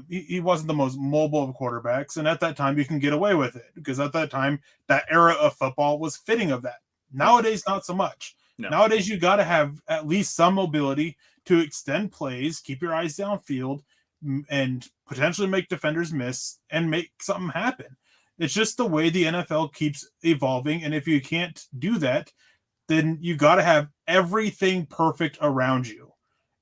He wasn't the most mobile of quarterbacks, and at that time, you can get away with it because at that time, that era of football was fitting of that. Nowadays, not so much. No. Nowadays, you got to have at least some mobility to extend plays, keep your eyes downfield, and potentially make defenders miss and make something happen. It's just the way the NFL keeps evolving, and if you can't do that, then you got to have everything perfect around you.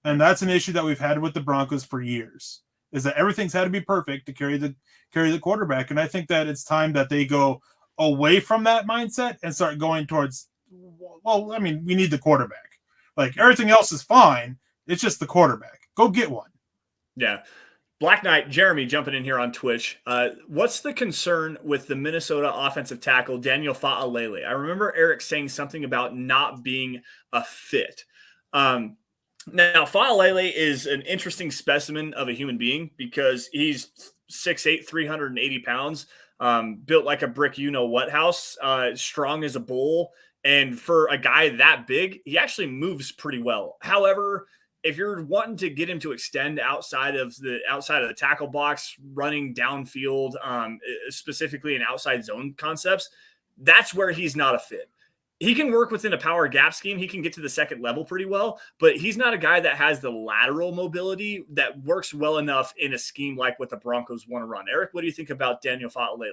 And that's an issue that we've had with the Broncos for years, is that everything's had to be perfect to carry the quarterback. And I think that it's time that they go away from that mindset and start going towards, well, I mean, we need the quarterback. Like, everything else is fine. It's just the quarterback. Go get one. Yeah. Black Knight, Jeremy jumping in here on Twitch. What's the concern with the Minnesota offensive tackle, Daniel Faalele? I remember Erick saying something about not being a fit. Now, Faalele is an interesting specimen of a human being because he's 6'8", 380 pounds, built like a brick you-know-what house, strong as a bull. And for a guy that big, he actually moves pretty well. However, if you're wanting to get him to extend outside of the tackle box, running downfield, specifically in outside zone concepts, that's where he's not a fit. He can work within a power gap scheme. He can get to the second level pretty well, but he's not a guy that has the lateral mobility that works well enough in a scheme like what the Broncos want to run. Erick, what do you think about Daniel Faalele?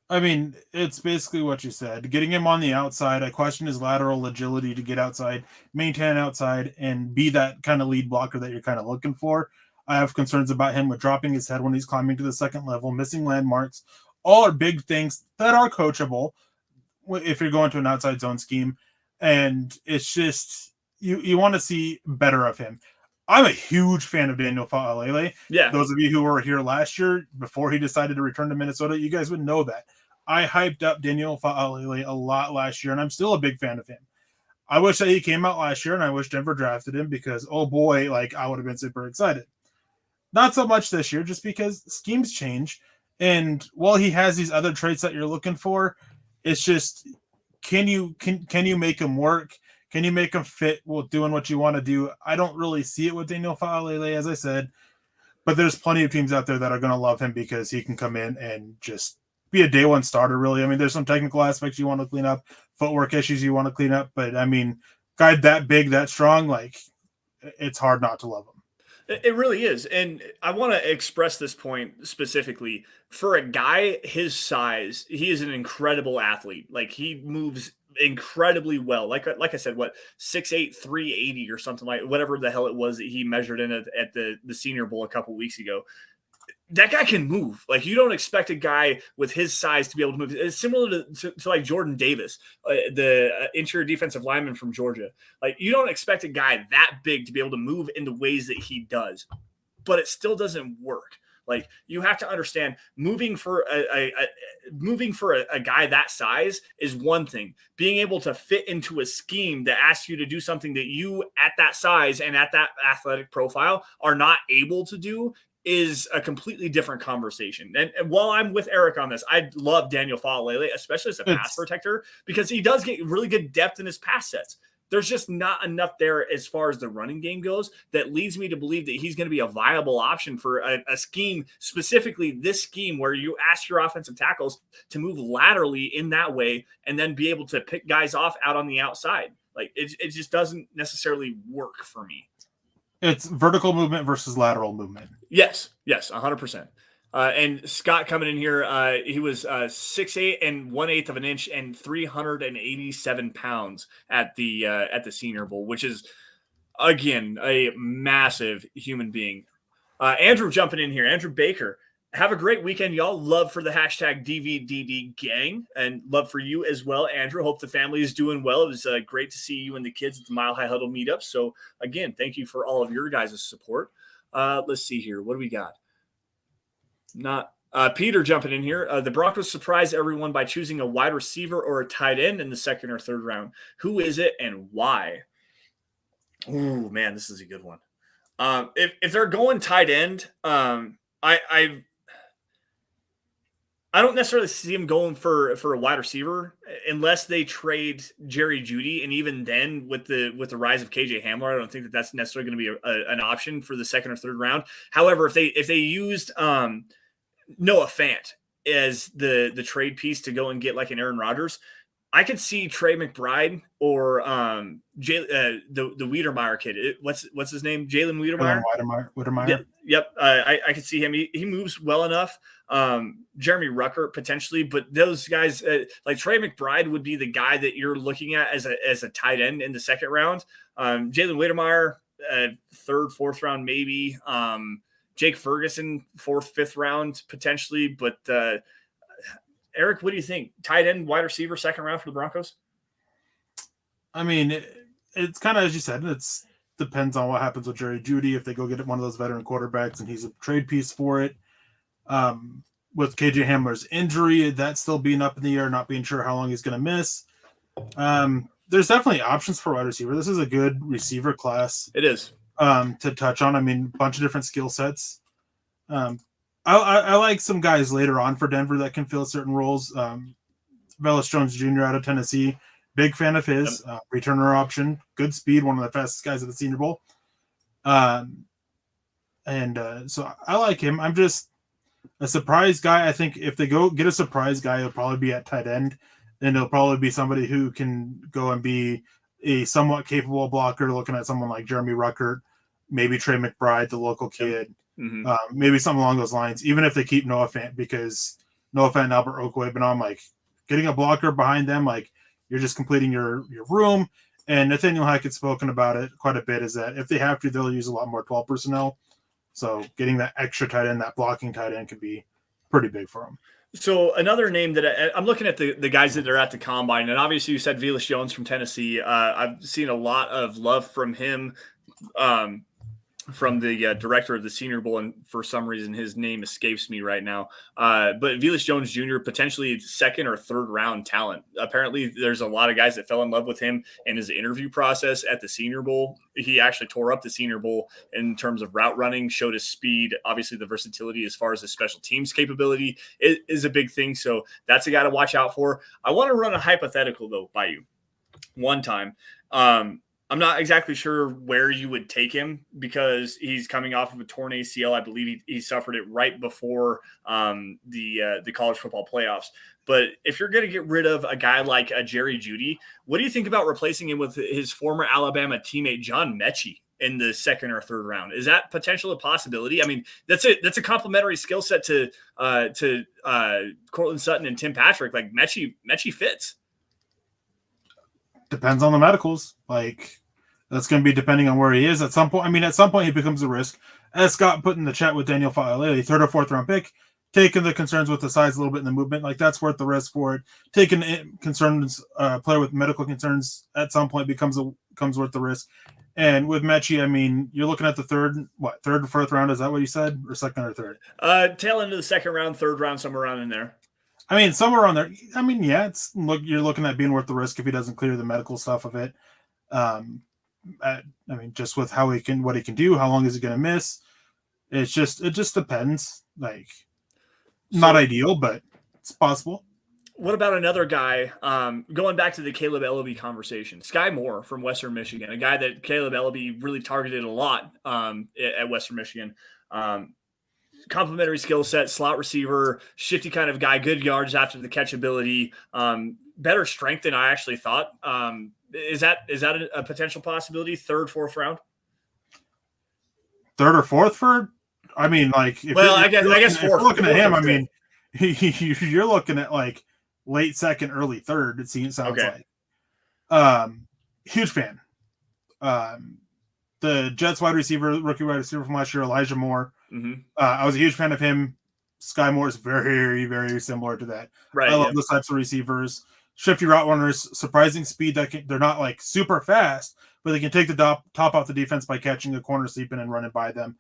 I mean, it's basically what you said. Getting him on the outside, I question his lateral agility to get outside, maintain outside, and be that kind of lead blocker that you're kind of looking for. I have concerns about him with dropping his head when he's climbing to the second level, missing landmarks. All are big things that are coachable if you're going to an outside zone scheme. And it's just, you want to see better of him. I'm a huge fan of Daniel Faalele. Yeah. Those of you who were here last year, before he decided to return to Minnesota, you guys would know that. I hyped up Daniel Faalele a lot last year, and I'm still a big fan of him. I wish that he came out last year, and I wish Denver drafted him because, oh boy, like, I would have been super excited. Not so much this year, just because schemes change. And while he has these other traits that you're looking for, it's just, can you make him work? Can you make him fit with doing what you want to do? I don't really see it with Daniel Faalele, as I said, but there's plenty of teams out there that are going to love him because he can come in and just be a day one starter, really. I mean, there's some technical aspects you want to clean up, footwork issues you want to clean up, but I mean, guy that big, that strong, like, it's hard not to love him. It really is. And I want to express this point specifically. For a guy his size, he is an incredible athlete. Like, he moves incredibly well. Like I said, 6'8", 380 or something, like whatever the hell it was that he measured in at the Senior Bowl a couple weeks ago. That guy can move. Like, you don't expect a guy with his size to be able to move. It's similar to like Jordan Davis, the interior defensive lineman from Georgia. Like, you don't expect a guy that big to be able to move in the ways that he does, but it still doesn't work. Like, you have to understand, moving for a guy that size is one thing. Being able to fit into a scheme that asks you to do something that you, at that size and at that athletic profile, are not able to do is a completely different conversation. And while I'm with Erick on this, I love Daniel Faalele, especially as a pass protector, because he does get really good depth in his pass sets. There's just not enough there as far as the running game goes that leads me to believe that he's going to be a viable option for a scheme, specifically this scheme where you ask your offensive tackles to move laterally in that way and then be able to pick guys off out on the outside. Like it just doesn't necessarily work for me. It's vertical movement versus lateral movement. Yes, 100%. And Scott coming in here, he was 6'8" and 1/8 of an inch and 387 pounds at the Senior Bowl, which is again a massive human being. Andrew jumping in here, Andrew Baker. Have a great weekend, y'all. Love for the hashtag DVDD gang, and love for you as well, Andrew. Hope the family is doing well. It was great to see you and the kids at the Mile High Huddle meetup. So again, thank you for all of your guys' support. Let's see here. What do we got? Not Peter jumping in here. The Broncos surprised everyone by choosing a wide receiver or a tight end in the second or third round. Who is it and why? Oh man, this is a good one. If they're going tight end, I don't necessarily see him going for a wide receiver unless they trade Jerry Jeudy, and even then, with the rise of KJ Hamler, I don't think that's necessarily going to be an option for the second or third round. However, if they used Noah Fant as the trade piece to go and get like an Aaron Rodgers, I could see Trey McBride or the Wiedemeyer kid. What's his name? Jalen Wiedemeyer. Wiedemeyer. Yep. I could see him. He moves well enough. Jeremy Ruckert potentially, but those guys like Trey McBride would be the guy that you're looking at as a tight end in the second round. Jalen Wiedemeyer, third, fourth round maybe. Jake Ferguson, fourth, fifth round potentially, but. Eric, what do you think? Tight end, wide receiver, second round for the Broncos? I mean, it's kind of, as you said, it's depends on what happens with Jerry Jeudy. If they go get one of those veteran quarterbacks and he's a trade piece for it. With KJ Hamler's injury, that's still being up in the air, not being sure how long he's going to miss. There's definitely options for wide receiver. This is a good receiver class. It is. To touch on. I mean, a bunch of different skill sets. I like some guys later on for Denver that can fill certain roles. Velus Jones Jr. out of Tennessee, big fan of his. Returner option, good speed, one of the fastest guys at the Senior Bowl. So I like him. I'm just a surprise guy. I think if they go get a surprise guy, he'll probably be at tight end, and he'll probably be somebody who can go and be a somewhat capable blocker, looking at someone like Jeremy Ruckert, maybe Trey McBride, the local kid. Mm-hmm. Maybe something along those lines, even if they keep Noah Fant, because Noah Fant and Albert Okwue, but I'm like getting a blocker behind them, like you're just completing your room. And Nathaniel Hackett's spoken about it quite a bit, is that if they have to, they'll use a lot more 12 personnel. So getting that extra tight end, that blocking tight end, could be pretty big for them. So another name that I'm looking at the guys that are at the combine, and obviously you said Velus Jones from Tennessee. I've seen a lot of love from him. From the director of the Senior Bowl, and for some reason his name escapes me right now. But Velus Jones Jr., potentially second or third round talent. Apparently there's a lot of guys that fell in love with him in his interview process at the Senior Bowl. He actually tore up the Senior Bowl in terms of route running, showed his speed. Obviously the versatility as far as his special teams capability is a big thing. So that's a guy to watch out for. I want to run a hypothetical though by you one time. I'm not exactly sure where you would take him because he's coming off of a torn ACL. I believe he suffered it right before the college football playoffs. But if you're going to get rid of a guy like Jerry Jeudy, what do you think about replacing him with his former Alabama teammate John Mechie in the second or third round? Is that potentially a possibility? I mean, that's a complementary skill set to Cortland Sutton and Tim Patrick. Like Mechie fits. Depends on the medicals. Like, that's going to be depending on where he is at some point. I mean, at some point he becomes a risk. As Scott put in the chat with Daniel Faalele, third or fourth round pick, taking the concerns with the size a little bit in the movement, like that's worth the risk for it. Taking concerns, player with medical concerns at some point becomes worth the risk. And with Mechie, I mean, you're looking at the third or fourth round. Is that what you said? Or second or third? Tail end of the second round, third round, somewhere around in there. I mean, somewhere around there. I mean, yeah, you're looking at being worth the risk if he doesn't clear the medical stuff of it. I mean, just with what he can do, how long is he going to miss? It just depends. Like, not ideal, but it's possible. What about another guy? Going back to the Kaleb Eleby conversation, Skyy Moore from Western Michigan, a guy that Kaleb Eleby really targeted a lot at Western Michigan. Complementary skill set, slot receiver, shifty kind of guy, good yards after the catch ability, better strength than I actually thought. Is that a potential possibility? Third, fourth round? Third or fourth for? I mean, like, I guess if fourth. you're looking at him, I fifth. mean, you're looking at like late second, early third. It sounds Okay. like. Huge fan. The Jets rookie wide receiver from last year, Elijah Moore. Mm-hmm. I was a huge fan of him. Skyy Moore is very, very similar to that. Right. I love those types of receivers. Shifty route runners, surprising speed. They're not like super fast, but they can take the top off the defense by catching a corner sleeping and running by them.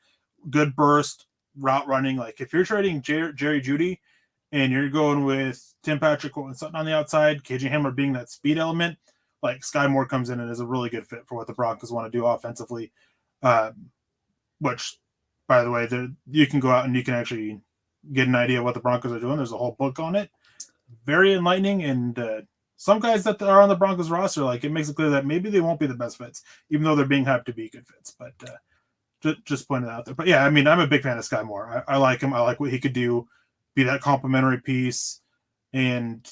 Good burst route running. Like if you're trading Jerry Jeudy and you're going with Tim Patrick and something on the outside, KJ Hamler being that speed element, like Skyy Moore comes in and is a really good fit for what the Broncos want to do offensively. Which, by the way, you can go out and you can actually get an idea of what the Broncos are doing. There's a whole book on it. Very enlightening, and some guys that are on the Broncos roster, like it makes it clear that maybe they won't be the best fits, even though they're being hyped to be good fits. But just pointing it out there. But yeah, I mean, I'm a big fan of Skyy Moore. I like him. I like what he could do, be that complementary piece, and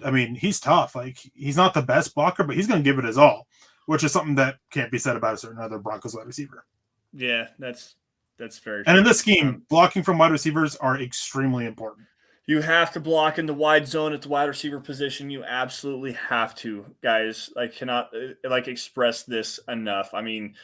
I mean, he's tough. Like he's not the best blocker, but he's going to give it his all, which is something that can't be said about a certain other Broncos wide receiver. Yeah, that's very true. And in this scheme, blocking from wide receivers are extremely important. You have to block in the wide zone at the wide receiver position. You absolutely have to, guys. I cannot express this enough. I mean,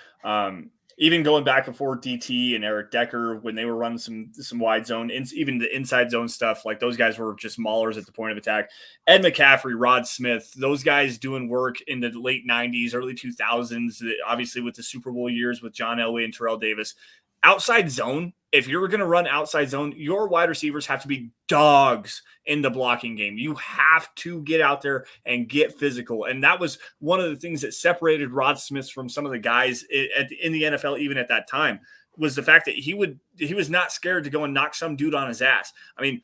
even going back and forth, DT and Eric Decker, when they were running some wide zone, even the inside zone stuff, like those guys were just maulers at the point of attack. Ed McCaffrey, Rod Smith, those guys doing work in the late 90s, early 2000s, obviously with the Super Bowl years with John Elway and Terrell Davis. Outside zone, if you're going to run outside zone, your wide receivers have to be dogs in the blocking game. You have to get out there and get physical. And that was one of the things that separated Rod Smith from some of the guys in the NFL, even at that time, was the fact that he was not scared to go and knock some dude on his ass. I mean,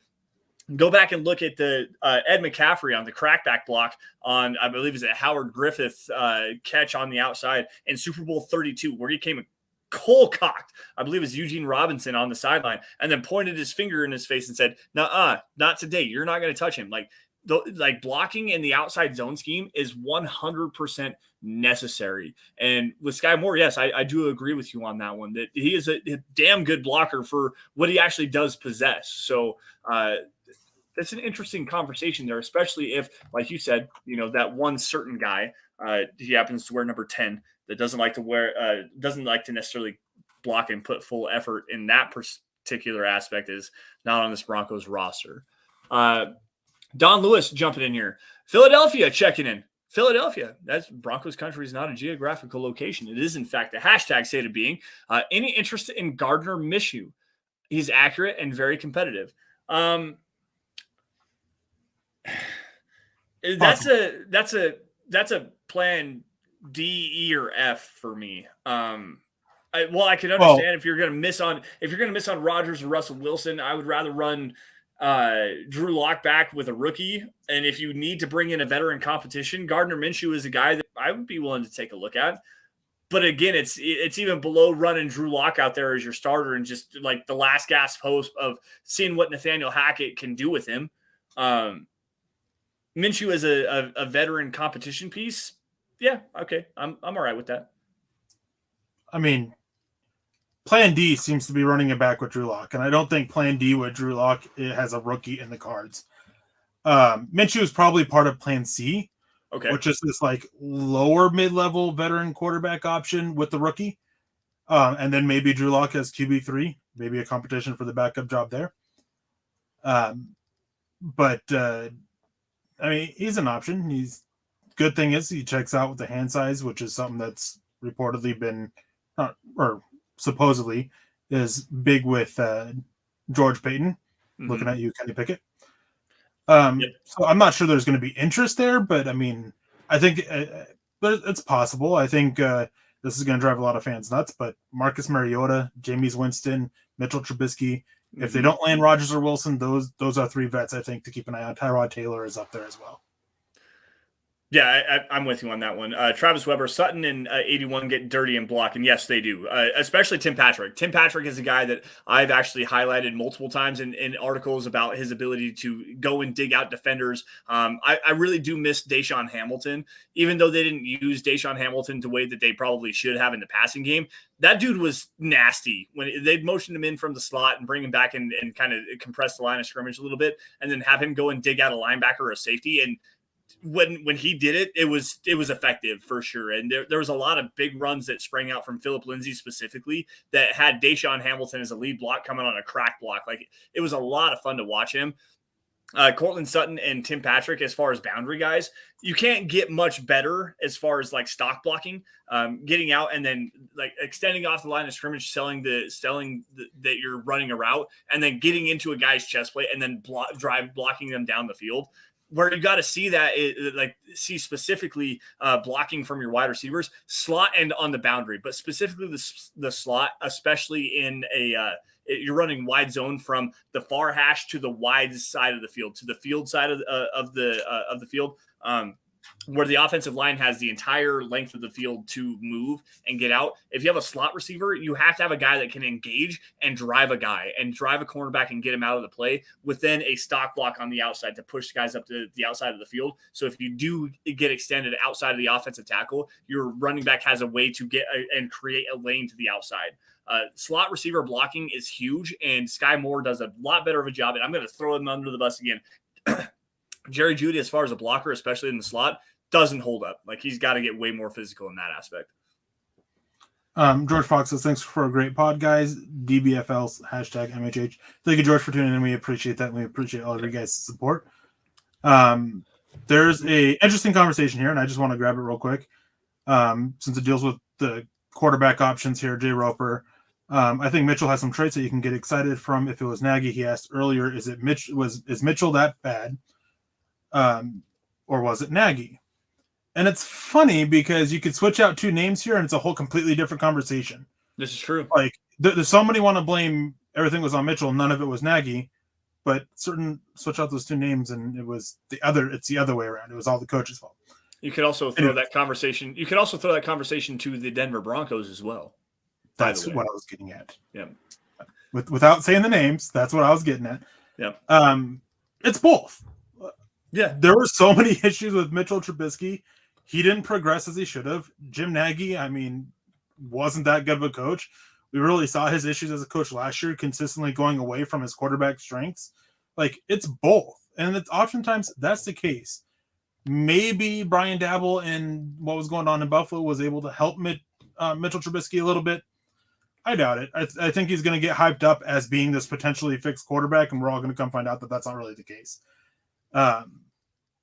go back and look at the Ed McCaffrey on the crackback block on, I believe, is it Howard Griffith catch on the outside in Super Bowl 32, where he came cold-cocked, I believe it was Eugene Robinson on the sideline, and then pointed his finger in his face and said, "Nuh-uh, not today. You're not going to touch him." Like blocking in the outside zone scheme is 100% necessary. And with Skyy Moore, yes, I do agree with you on that one, that he is a damn good blocker for what he actually does possess. So that's an interesting conversation there, especially if, like you said, that one certain guy, he happens to wear number 10, that doesn't like to necessarily block and put full effort in that particular aspect, is not on this Broncos roster. Don Lewis jumping in here. Philadelphia checking in. Philadelphia, that's Broncos country, is not a geographical location. It is, in fact, a hashtag state of being. Any interest in Gardner Minshew? He's accurate and very competitive. That's a plan D, E, or F for me. I can understand if you're going to miss on Rodgers or Russell Wilson. I would rather run Drew Lock back with a rookie. And if you need to bring in a veteran competition, Gardner Minshew is a guy that I would be willing to take a look at. But again, it's even below running Drew Lock out there as your starter and just like the last gasp hope of seeing what Nathaniel Hackett can do with him. Minshew as a veteran competition piece. Yeah, okay. I'm all right with that. I mean, Plan D seems to be running it back with Drew Lock, and I don't think Plan D with Drew Lock has a rookie in the cards. Minshew is probably part of Plan C, which is this like lower mid-level veteran quarterback option with the rookie, and then maybe Drew Lock as QB3, maybe a competition for the backup job there. But I mean, he's an option. Good thing is he checks out with the hand size, which is something that's reportedly been, or supposedly is big with George Payton. Mm-hmm. Looking at you, Kenny Pickett. So I'm not sure there's going to be interest there, but I mean, I think but it's possible. I think this is going to drive a lot of fans nuts, but Marcus Mariota, Jameis Winston, Mitchell Trubisky, if they don't land Rodgers or Wilson, those are three vets I think to keep an eye on. Tyrod Taylor is up there as well. Yeah, I'm with you on that one. Travis Weber, Sutton, and 81 get dirty and block, and yes, they do. Especially Tim Patrick. Tim Patrick is a guy that I've actually highlighted multiple times in articles about his ability to go and dig out defenders. I really do miss Deshaun Hamilton, even though they didn't use Deshaun Hamilton the way that they probably should have in the passing game. That dude was nasty when they'd motion him in from the slot and bring him back and kind of compress the line of scrimmage a little bit, and then have him go and dig out a linebacker or a safety. And when he did it, it was effective for sure. And there was a lot of big runs that sprang out from Philip Lindsay specifically that had Deshaun Hamilton as a lead block coming on a crack block. Like, it was a lot of fun to watch him. Cortland Sutton and Tim Patrick, as far as boundary guys, you can't get much better as far as like stock blocking, getting out and then like extending off the line of scrimmage, selling that you're running a route, and then getting into a guy's chest plate and then blocking them down the field. Where you got to see that, see specifically blocking from your wide receivers, slot and on the boundary, but specifically the slot, especially in you're running wide zone from the far hash to the wide side of the field, to the field side of the field, where the offensive line has the entire length of the field to move and get out. If you have a slot receiver, you have to have a guy that can engage and drive a cornerback and get him out of the play within a stock block on the outside to push guys up to the outside of the field. So if you do get extended outside of the offensive tackle, your running back has a way to get and create a lane to the outside. Slot receiver blocking is huge, and Skyy Moore does a lot better of a job. And I'm going to throw him under the bus again. Jerry Jeudy, as far as a blocker, especially in the slot, doesn't hold up. Like, he's got to get way more physical in that aspect. George Fox says, thanks for a great pod, guys. DBFL # MHH. Thank you, George, for tuning in. We appreciate that. We appreciate all of you guys' support. There's a interesting conversation here, and I just want to grab it real quick. Since it deals with the quarterback options here, Jay Roper. I think Mitchell has some traits that you can get excited from. If it was Nagy, he asked earlier, is Mitchell that bad? Or was it Nagy? And it's funny because you could switch out two names here and it's a whole completely different conversation. This is true. Like, there's so many want to blame everything was on Mitchell, none of it was Nagy, but switch out those two names and it's the other way around. It was all the coach's fault. You could also throw that conversation. You could also throw that conversation to the Denver Broncos as well. That's what I was getting at. Yeah. Without saying the names, that's what I was getting at. Yeah. It's both. Yeah. There were so many issues with Mitchell Trubisky. He didn't progress as he should have. Jim Nagy, wasn't that good of a coach. We really saw his issues as a coach last year, consistently going away from his quarterback strengths. Like, it's both. And it's oftentimes that's the case. Maybe Brian Dabble and what was going on in Buffalo was able to help Mitchell Trubisky a little bit. I doubt it. I think he's going to get hyped up as being this potentially fixed quarterback, and we're all going to come find out that that's not really the case.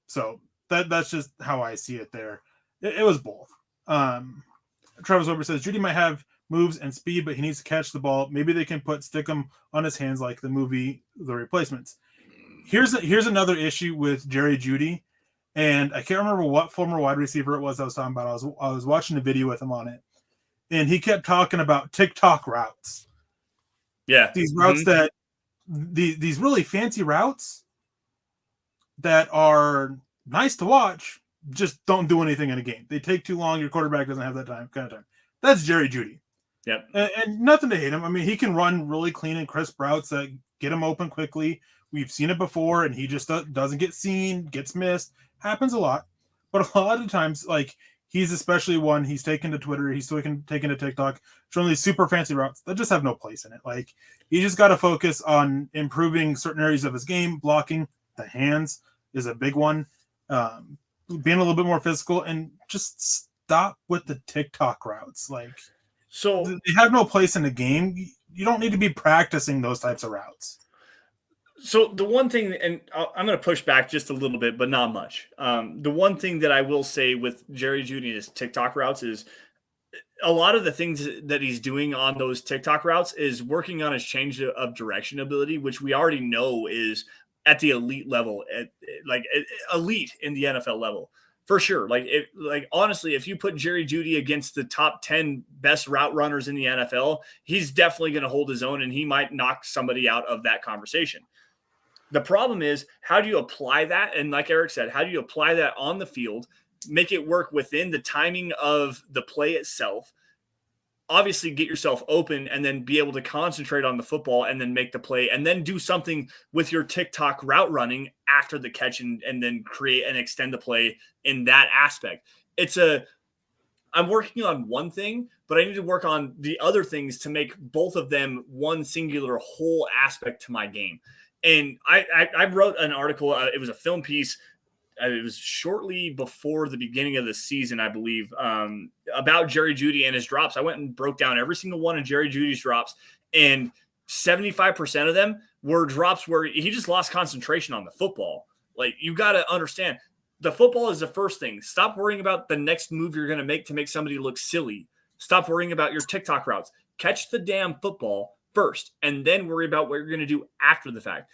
So that's just how I see it there. It was both. Travis Weber says, Jeudy might have moves and speed, but he needs to catch the ball. Maybe they can stick him on his hands like the movie The Replacements. Here's another issue with Jerry Jeudy, and I can't remember what former wide receiver it was I was talking about. I was watching a video with him on it, and he kept talking about TikTok routes. Yeah. These routes that these really fancy routes that are nice to watch, just don't do anything in a game. They take too long. Your quarterback doesn't have that kind of time. That's Jerry Jeudy. Yep. And nothing to hate him. He can run really clean and crisp routes that get him open quickly. We've seen it before, and he just doesn't get seen, gets missed. Happens a lot. But a lot of times, like, he's especially one, he's taken to Twitter, he's taken to TikTok, showing these super fancy routes that just have no place in it. Like, he just got to focus on improving certain areas of his game. Blocking, the hands is a big one. Being a little bit more physical, and just stop with the TikTok routes. Like, so they have no place in the game. You don't need to be practicing those types of routes. So the one thing, and I'm going to push back just a little bit, but not much. The one thing that I will say with Jerry Jeudy and his TikTok routes is a lot of the things that he's doing on those TikTok routes is working on his change of direction ability, which we already know is at the elite level, elite in the NFL level. For sure. Honestly, if you put Jerry Jeudy against the top 10 best route runners in the NFL, he's definitely going to hold his own, and he might knock somebody out of that conversation. The problem is, how do you apply that? And like Eric said, how do you apply that on the field make it work within the timing of the play itself. Obviously get yourself open and then be able to concentrate on the football and then make the play and then do something with your TikTok route running after the catch and then create and extend the play in that aspect. I'm working on one thing, but I need to work on the other things to make both of them one singular whole aspect to my game. And I wrote an article. It was a film piece. It was shortly before the beginning of the season, I believe, about Jerry Jeudy and his drops. I went and broke down every single one of Jerry Jeudy's drops, and 75% of them were drops where he just lost concentration on the football. Like, you got to understand, the football is the first thing. Stop worrying about the next move you're going to make somebody look silly. Stop worrying about your TikTok routes. Catch the damn football first, and then worry about what you're going to do after the fact.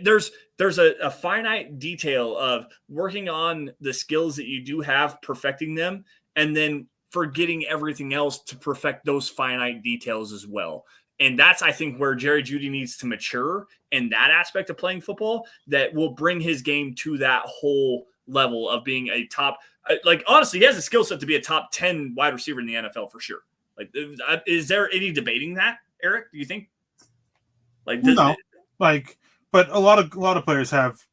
There's a finite detail of working on the skills that you do have, perfecting them, and then forgetting everything else to perfect those finite details as well. And that's, I think, where Jerry Jeudy needs to mature in that aspect of playing football that will bring his game to that whole level of being a top, like, honestly, he has a skill set to be a top 10 wide receiver in the NFL for sure. Like, is there any debating that, Eric? Do you think? Like, no, but a lot of players have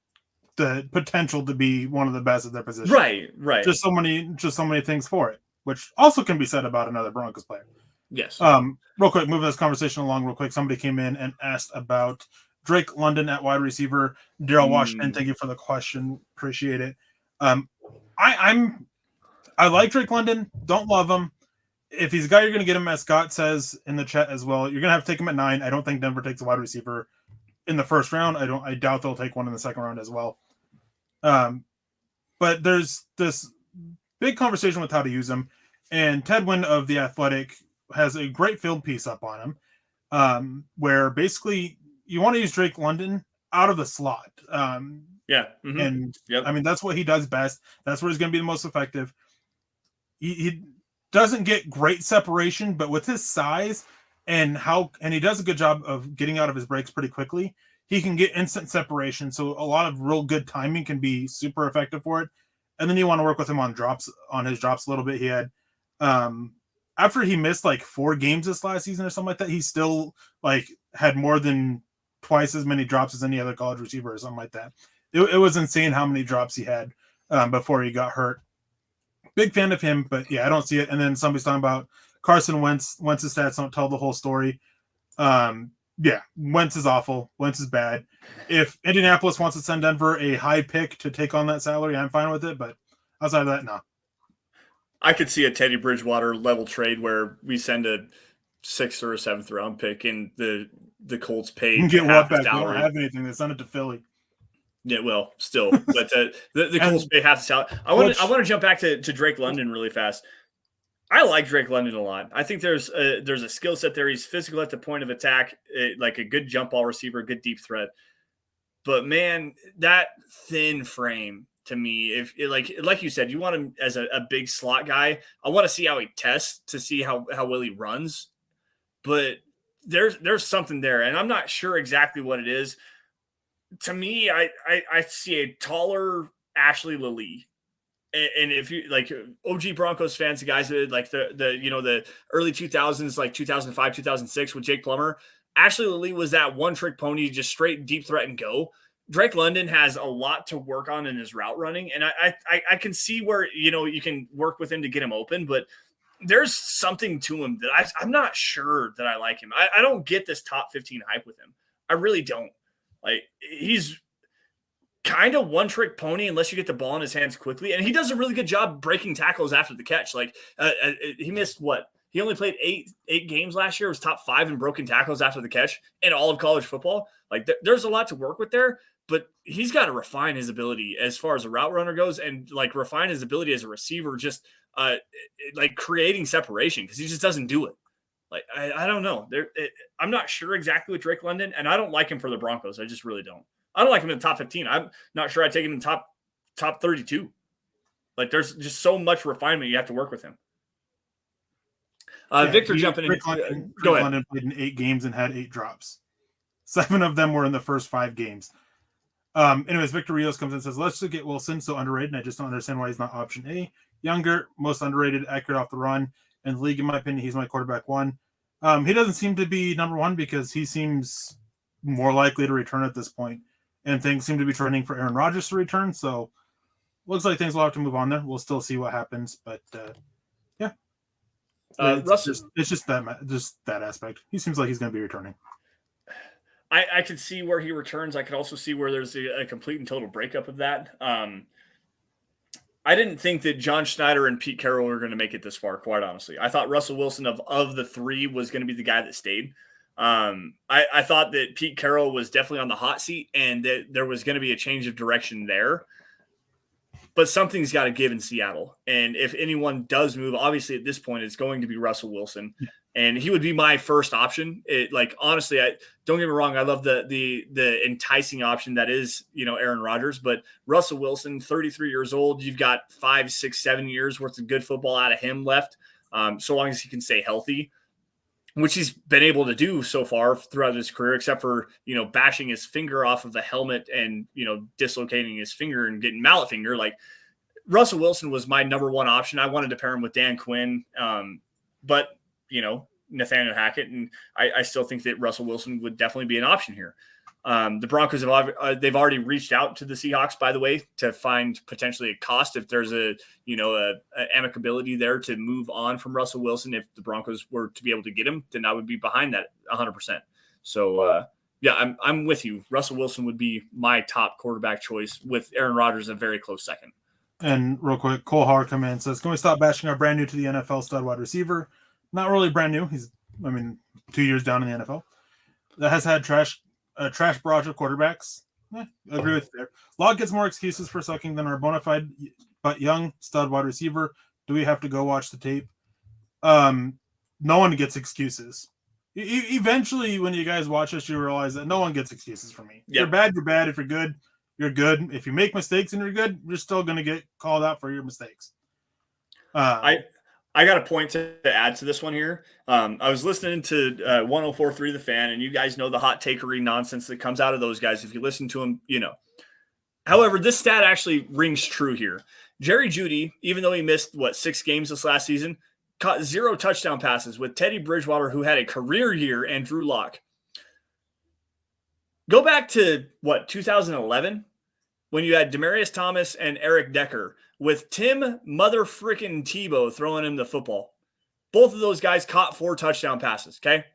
the potential to be one of the best at their position. Right. Just so many things for it, which also can be said about another Broncos player. Yes. Real quick, moving this conversation along real quick. Somebody came in and asked about Drake London at wide receiver. Daryl Washington, thank you for the question. Appreciate it. I like Drake London. Don't love him. If he's a guy you're going to get him, as Scott says in the chat as well, you're going to have to take him at 9. I don't think Denver takes a wide receiver in the first round. I doubt they'll take one in the second round as well. But there's this big conversation with how to use him. And Ted Wynn of The Athletic has a great field piece up on him, where basically you want to use Drake London out of the slot. And I mean, that's what he does best. That's where he's going to be the most effective. He doesn't get great separation, but with his size and he does a good job of getting out of his breaks pretty quickly, he can get instant separation. So a lot of real good timing can be super effective for it. And then you want to work with him on his drops a little bit. He had, after he missed like 4 games this last season or something like that, he still like had more than twice as many drops as any other college receiver or something like that. It was insane how many drops he had before he got hurt. Big fan of him, but yeah, I don't see it. And then somebody's talking about Carson Wentz. Wentz's stats don't tell the whole story. Yeah, Wentz is awful. Wentz is bad. If Indianapolis wants to send Denver a high pick to take on that salary, I'm fine with it. But outside of that, no. I could see a Teddy Bridgewater level trade where we send a 6th or a 7th round pick and the Colts pay you can get half what back. the They salary. don't have anything. They send it to Philly. Yeah, well, still, but the Colts pay half the salary. I want to jump back to Drake London really fast. I like Drake London a lot. I think there's a skill set there. He's physical at the point of attack, like a good jump ball receiver, a good deep threat. But man, that thin frame to me, if like you said, you want him as a big slot guy. I want to see how he tests to see how well he runs. But there's something there, and I'm not sure exactly what it is. To me, I see a taller Ashley Lilly. And if you like OG Broncos fans, the guys that like the early 2000s, like 2005, 2006 with Jake Plummer, Ashley Lilly was that one trick pony, just straight deep threat and go. Drake London has a lot to work on in his route running. And I can see where, you can work with him to get him open, but there's something to him that I'm not sure that I like him. I don't get this top 15 hype with him. I really don't. Like, he's kind of one trick pony unless you get the ball in his hands quickly. And he does a really good job breaking tackles after the catch. Like he missed what? He only played eight games last year. It was top 5 in broken tackles after the catch in all of college football. Like there's a lot to work with there, but he's got to refine his ability as far as a route runner goes and like refine his ability as a receiver, just like creating separation because he just doesn't do it. Like, I don't know. I'm not sure exactly with Drake London, and I don't like him for the Broncos. I just really don't. I don't like him in the top 15. I'm not sure I'd take him in top 32. Like, there's just so much refinement you have to work with him. Victor jumping in. Go ahead. London played in 8 games and had 8 drops. 7 of them were in the first 5 games. Anyways, Victor Rios comes in and says, let's just get Wilson, so underrated, and I just don't understand why he's not option A. Younger, most underrated, accurate off the run. In the league, in my opinion, he's my quarterback one. He doesn't seem to be number one because he seems more likely to return at this point, and things seem to be trending for Aaron Rodgers to return, so looks like things will have to move on there. We'll still see what happens, but yeah. It's just that aspect. He seems like he's going to be returning. I could see where he returns. I could also see where there's a complete and total breakup of that. I didn't think that John Schneider and Pete Carroll were going to make it this far, quite honestly. I thought Russell Wilson of the three was going to be the guy that stayed. I thought that Pete Carroll was definitely on the hot seat and that there was going to be a change of direction there. But something's got to give in Seattle. And if anyone does move, obviously at this point, it's going to be Russell Wilson. Yeah. And he would be my first option. Honestly, don't get me wrong. I love the enticing option that is, Aaron Rodgers, but Russell Wilson, 33 years old. You've got 5, 6, 7 years worth of good football out of him left. So long as he can stay healthy, which he's been able to do so far throughout his career, except for, bashing his finger off of the helmet and, dislocating his finger and getting mallet finger. Like Russell Wilson was my number one option. I wanted to pair him with Dan Quinn. But Nathaniel Hackett, and I still think that Russell Wilson would definitely be an option here. The Broncos they've already reached out to the Seahawks, by the way, to find potentially a cost if there's a amicability there to move on from Russell Wilson. If the Broncos were to be able to get him, then I would be behind that 100%. So yeah, I'm with you. Russell Wilson would be my top quarterback choice with Aaron Rodgers a very close second. And real quick, Cole Howard comes in and says, can we stop bashing our brand new to the NFL stud wide receiver? Not really brand new. He's 2 years down in the NFL. That has had trash barrage of quarterbacks. Agree with you there. Log gets more excuses for sucking than our bona fide but young stud wide receiver. Do we have to go watch the tape? No one gets excuses. Eventually, when you guys watch us, you realize that no one gets excuses from me. Yep. If you're bad, you're bad. If you're good, you're good. If you make mistakes and you're good, you're still going to get called out for your mistakes. I got a point to add to this one here. I was listening to 104.3 The Fan, and you guys know the hot takery nonsense that comes out of those guys. If you listen to them, However, this stat actually rings true here. Jerry Jeudy, even though he missed, 6 games this last season, caught 0 touchdown passes with Teddy Bridgewater, who had a career year, and Drew Lock. Go back to, 2011, when you had Demaryius Thomas and Eric Decker, with Tim mother-frickin' Thibodeaux throwing him the football. Both of those guys caught 4 touchdown passes, okay?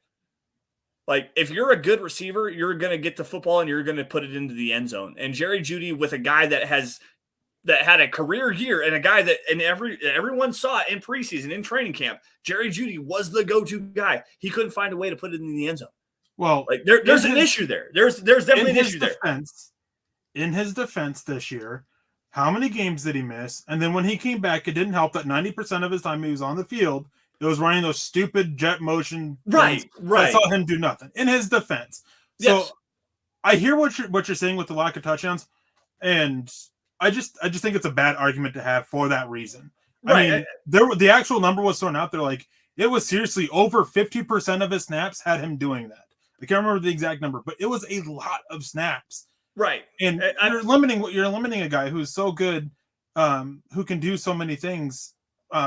Like, if you're a good receiver, you're going to get the football and you're going to put it into the end zone. And Jerry Jeudy, with a guy that had a career year and a guy that everyone saw it in preseason, in training camp, Jerry Jeudy was the go-to guy. He couldn't find a way to put it in the end zone. Well, like there's an issue there. There's definitely an issue there. In his defense this year, how many games did he miss? And then when he came back, it didn't help that 90% of his time he was on the field, it was running those stupid jet motion. Right. I saw him do nothing in his defense. So I hear what you're saying with the lack of touchdowns, and I just think it's a bad argument to have for that reason. Right. I mean, the actual number was thrown out there. Like, it was seriously over 50% of his snaps had him doing that. I can't remember the exact number, but it was a lot of snaps. Right. And you're limiting a guy who's so good, who can do so many things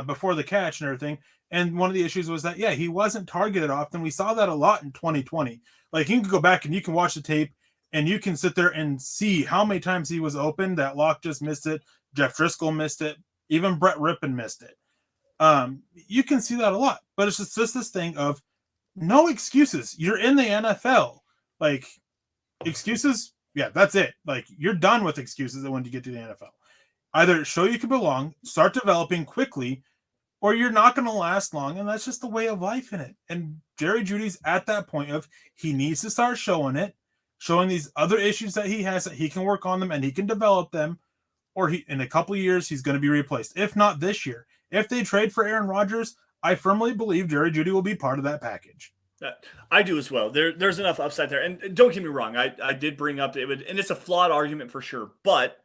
before the catch and everything. And one of the issues was that, he wasn't targeted often. We saw that a lot in 2020. Like, you can go back and you can watch the tape and you can sit there and see how many times he was open. That Locke just missed it. Jeff Driscoll missed it. Even Brett Rippon missed it. You can see that a lot. But it's just this thing of no excuses. You're in the NFL. Like, excuses, that's it. Like, you're done with excuses when you get to the NFL. Either show you can belong, start developing quickly, or you're not going to last long, and that's just the way of life in it. And Jerry Jeudy's at that point of he needs to start showing these other issues that he has, that he can work on them and he can develop them, or in a couple of years he's going to be replaced. If not this year, if they trade for Aaron Rodgers, I firmly believe Jerry Jeudy will be part of that package. I do as well. There's enough upside there. And don't get me wrong, I did bring up and it's a flawed argument for sure, but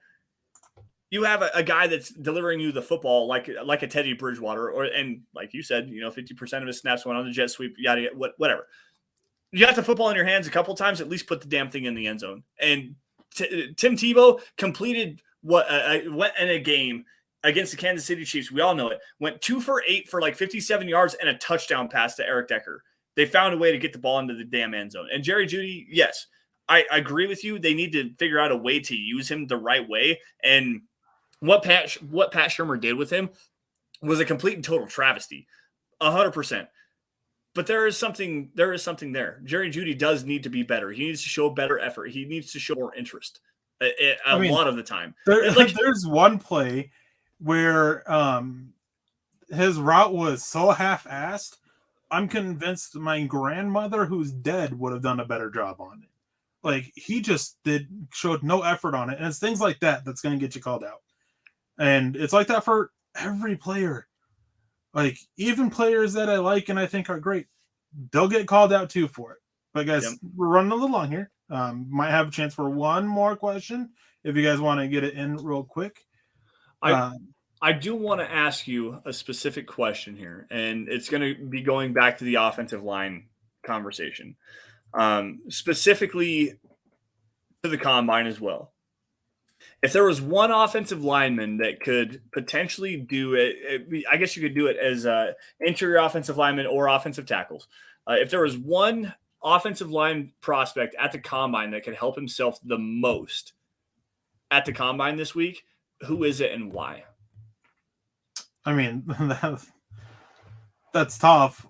you have a guy that's delivering you the football like a Teddy Bridgewater, and like you said, 50% of his snaps went on the jet sweep, whatever. You got the football in your hands a couple of times, at least put the damn thing in the end zone. And Tim Tebow completed went in a game against the Kansas City Chiefs. We all know it. Went 2 for 8 for like 57 yards and a touchdown pass to Eric Decker. They found a way to get the ball into the damn end zone. And Jerry Jeudy, yes, I agree with you. They need to figure out a way to use him the right way. And what Pat Shurmur did with him was a complete and total travesty, 100%. But there is something there. Jerry Jeudy does need to be better. He needs to show better effort. He needs to show more interest a lot of the time. There's one play where his route was so half-assed, I'm convinced my grandmother, who's dead, would have done a better job on it. Like, he just showed no effort on it. And it's things like that that's going to get you called out. And it's like that for every player. Like, even players that I like and I think are great, they'll get called out too for it. But guys, We're running a little long here. Might have a chance for one more question if you guys want to get it in real quick. I do want to ask you a specific question here, and it's going to be going back to the offensive line conversation, specifically to the combine as well. If there was one offensive lineman that could potentially do it, I guess you could do it as interior offensive lineman or offensive tackles. If there was one offensive line prospect at the combine that could help himself the most at the combine this week, who is it and why? I mean, that's tough.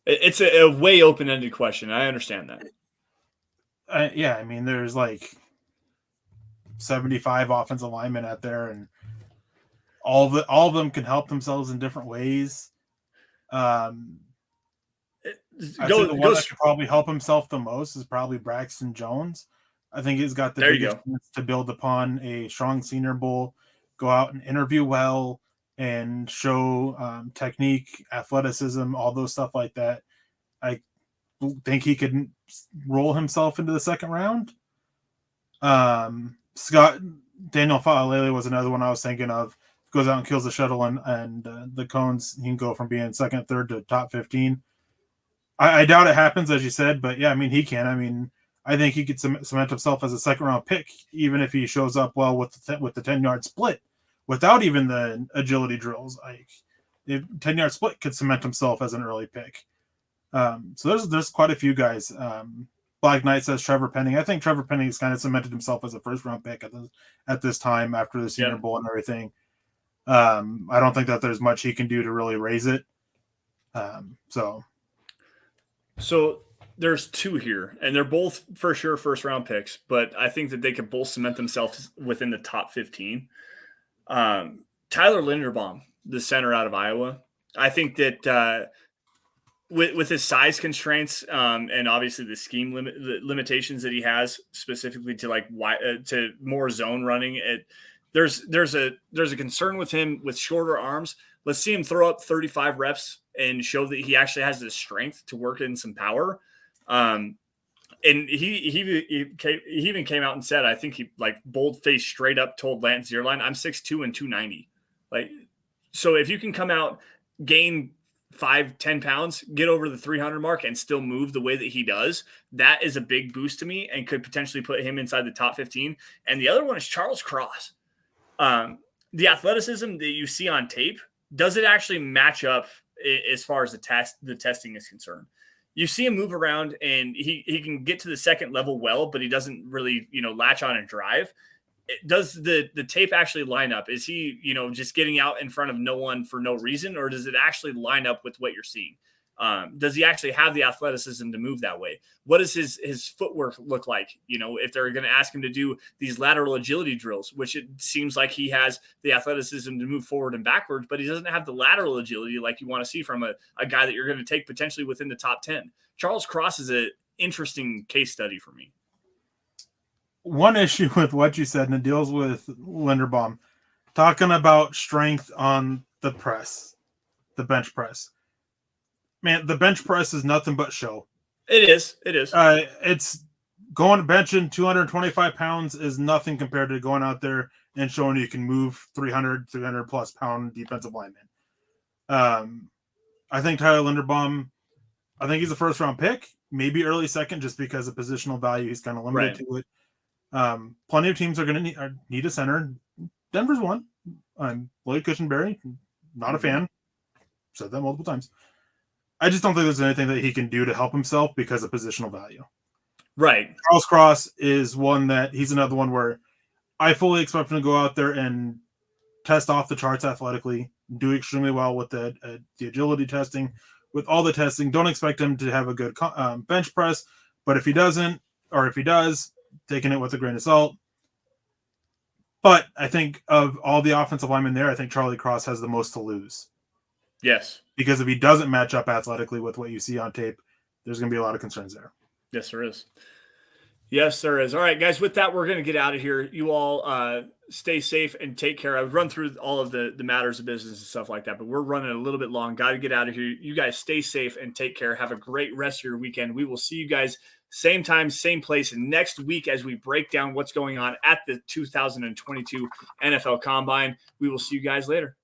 It's a way open-ended question. I understand that. Yeah, I mean, there's like 75 offensive linemen out there, and all of them can help themselves in different ways. I think the one that could probably help himself the most is probably Braxton Jones. I think he's got the biggest chance to build upon a strong Senior Bowl, go out and interview well, and show technique, athleticism, all those stuff like that. I think he could roll himself into the second round. Daniel Faalele was another one I was thinking of. Goes out and kills the shuttle and the cones. He can go from being second, third to top 15. I doubt it happens, as you said, but yeah, I mean, he can. I mean, I think he could cement himself as a second-round pick, even if he shows up well with the 10-yard split, without even the agility drills. Like, the 10-yard split could cement himself as an early pick. So there's quite a few guys. Black Knight says Trevor Penning. I think Trevor Penning has kind of cemented himself as a first-round pick at this time after the Senior Bowl and everything. I don't think that there's much he can do to really raise it. So there's two here, and they're both for sure first-round picks, but I think that they could both cement themselves within the top 15. Tyler Linderbaum, the center out of Iowa, I think that with his size constraints and obviously the scheme limitations that he has, specifically to more zone running, there's a concern with him with shorter arms. Let's see him throw up 35 reps and show that he actually has the strength to work in some power. And he even came out and said, I think he bold-faced straight up told Lance Zierlein, I'm 6'2" and 290. So if you can come out, gain 5-10 pounds, get over the 300 mark and still move the way that he does, that is a big boost to me and could potentially put him inside the top 15. And the other one is Charles Cross. The athleticism that you see on tape, does it actually match up as far as the testing is concerned? You see him move around and he can get to the second level well, but he doesn't really, latch on and drive. Does the tape actually line up? Is he, just getting out in front of no one for no reason, or does it actually line up with what you're seeing? Does he actually have the athleticism to move that way? What does his footwork look like? If they're going to ask him to do these lateral agility drills, which it seems like he has the athleticism to move forward and backwards, but he doesn't have the lateral agility like you want to see from a guy that you're going to take potentially within the top 10. Charles Cross is an interesting case study for me. One issue with what you said, and it deals with Linderbaum, talking about strength on the press, the bench press. Man, the bench press is nothing but show. It is. It's going benching 225 pounds is nothing compared to going out there and showing you can move 300 plus pound defensive lineman. I think Tyler Linderbaum, I think he's a first round pick. maybe early second, just because of positional value. He's kind of limited to it. Plenty of teams are going to need a center. Denver's one. Lloyd Cushenberry, not a fan. Said that multiple times. I just don't think there's anything that he can do to help himself because of positional value. Right. Charles Cross is one that he's another one where I fully expect him to go out there and test off the charts athletically, do extremely well with the agility testing, with all the testing. Don't expect him to have a good bench press, but if he doesn't, or if he does, taking it with a grain of salt. But I think of all the offensive linemen there, I think Charlie Cross has the most to lose. Yes. Because if he doesn't match up athletically with what you see on tape, there's going to be a lot of concerns there. Yes, there is. Yes, there is. All right, guys, with that, we're going to get out of here. You all stay safe and take care. I would run through all of the matters of business and stuff like that, but we're running a little bit long. Got to get out of here. You guys stay safe and take care. Have a great rest of your weekend. We will see you guys same time, same place next week as we break down what's going on at the 2022 NFL Combine. We will see you guys later.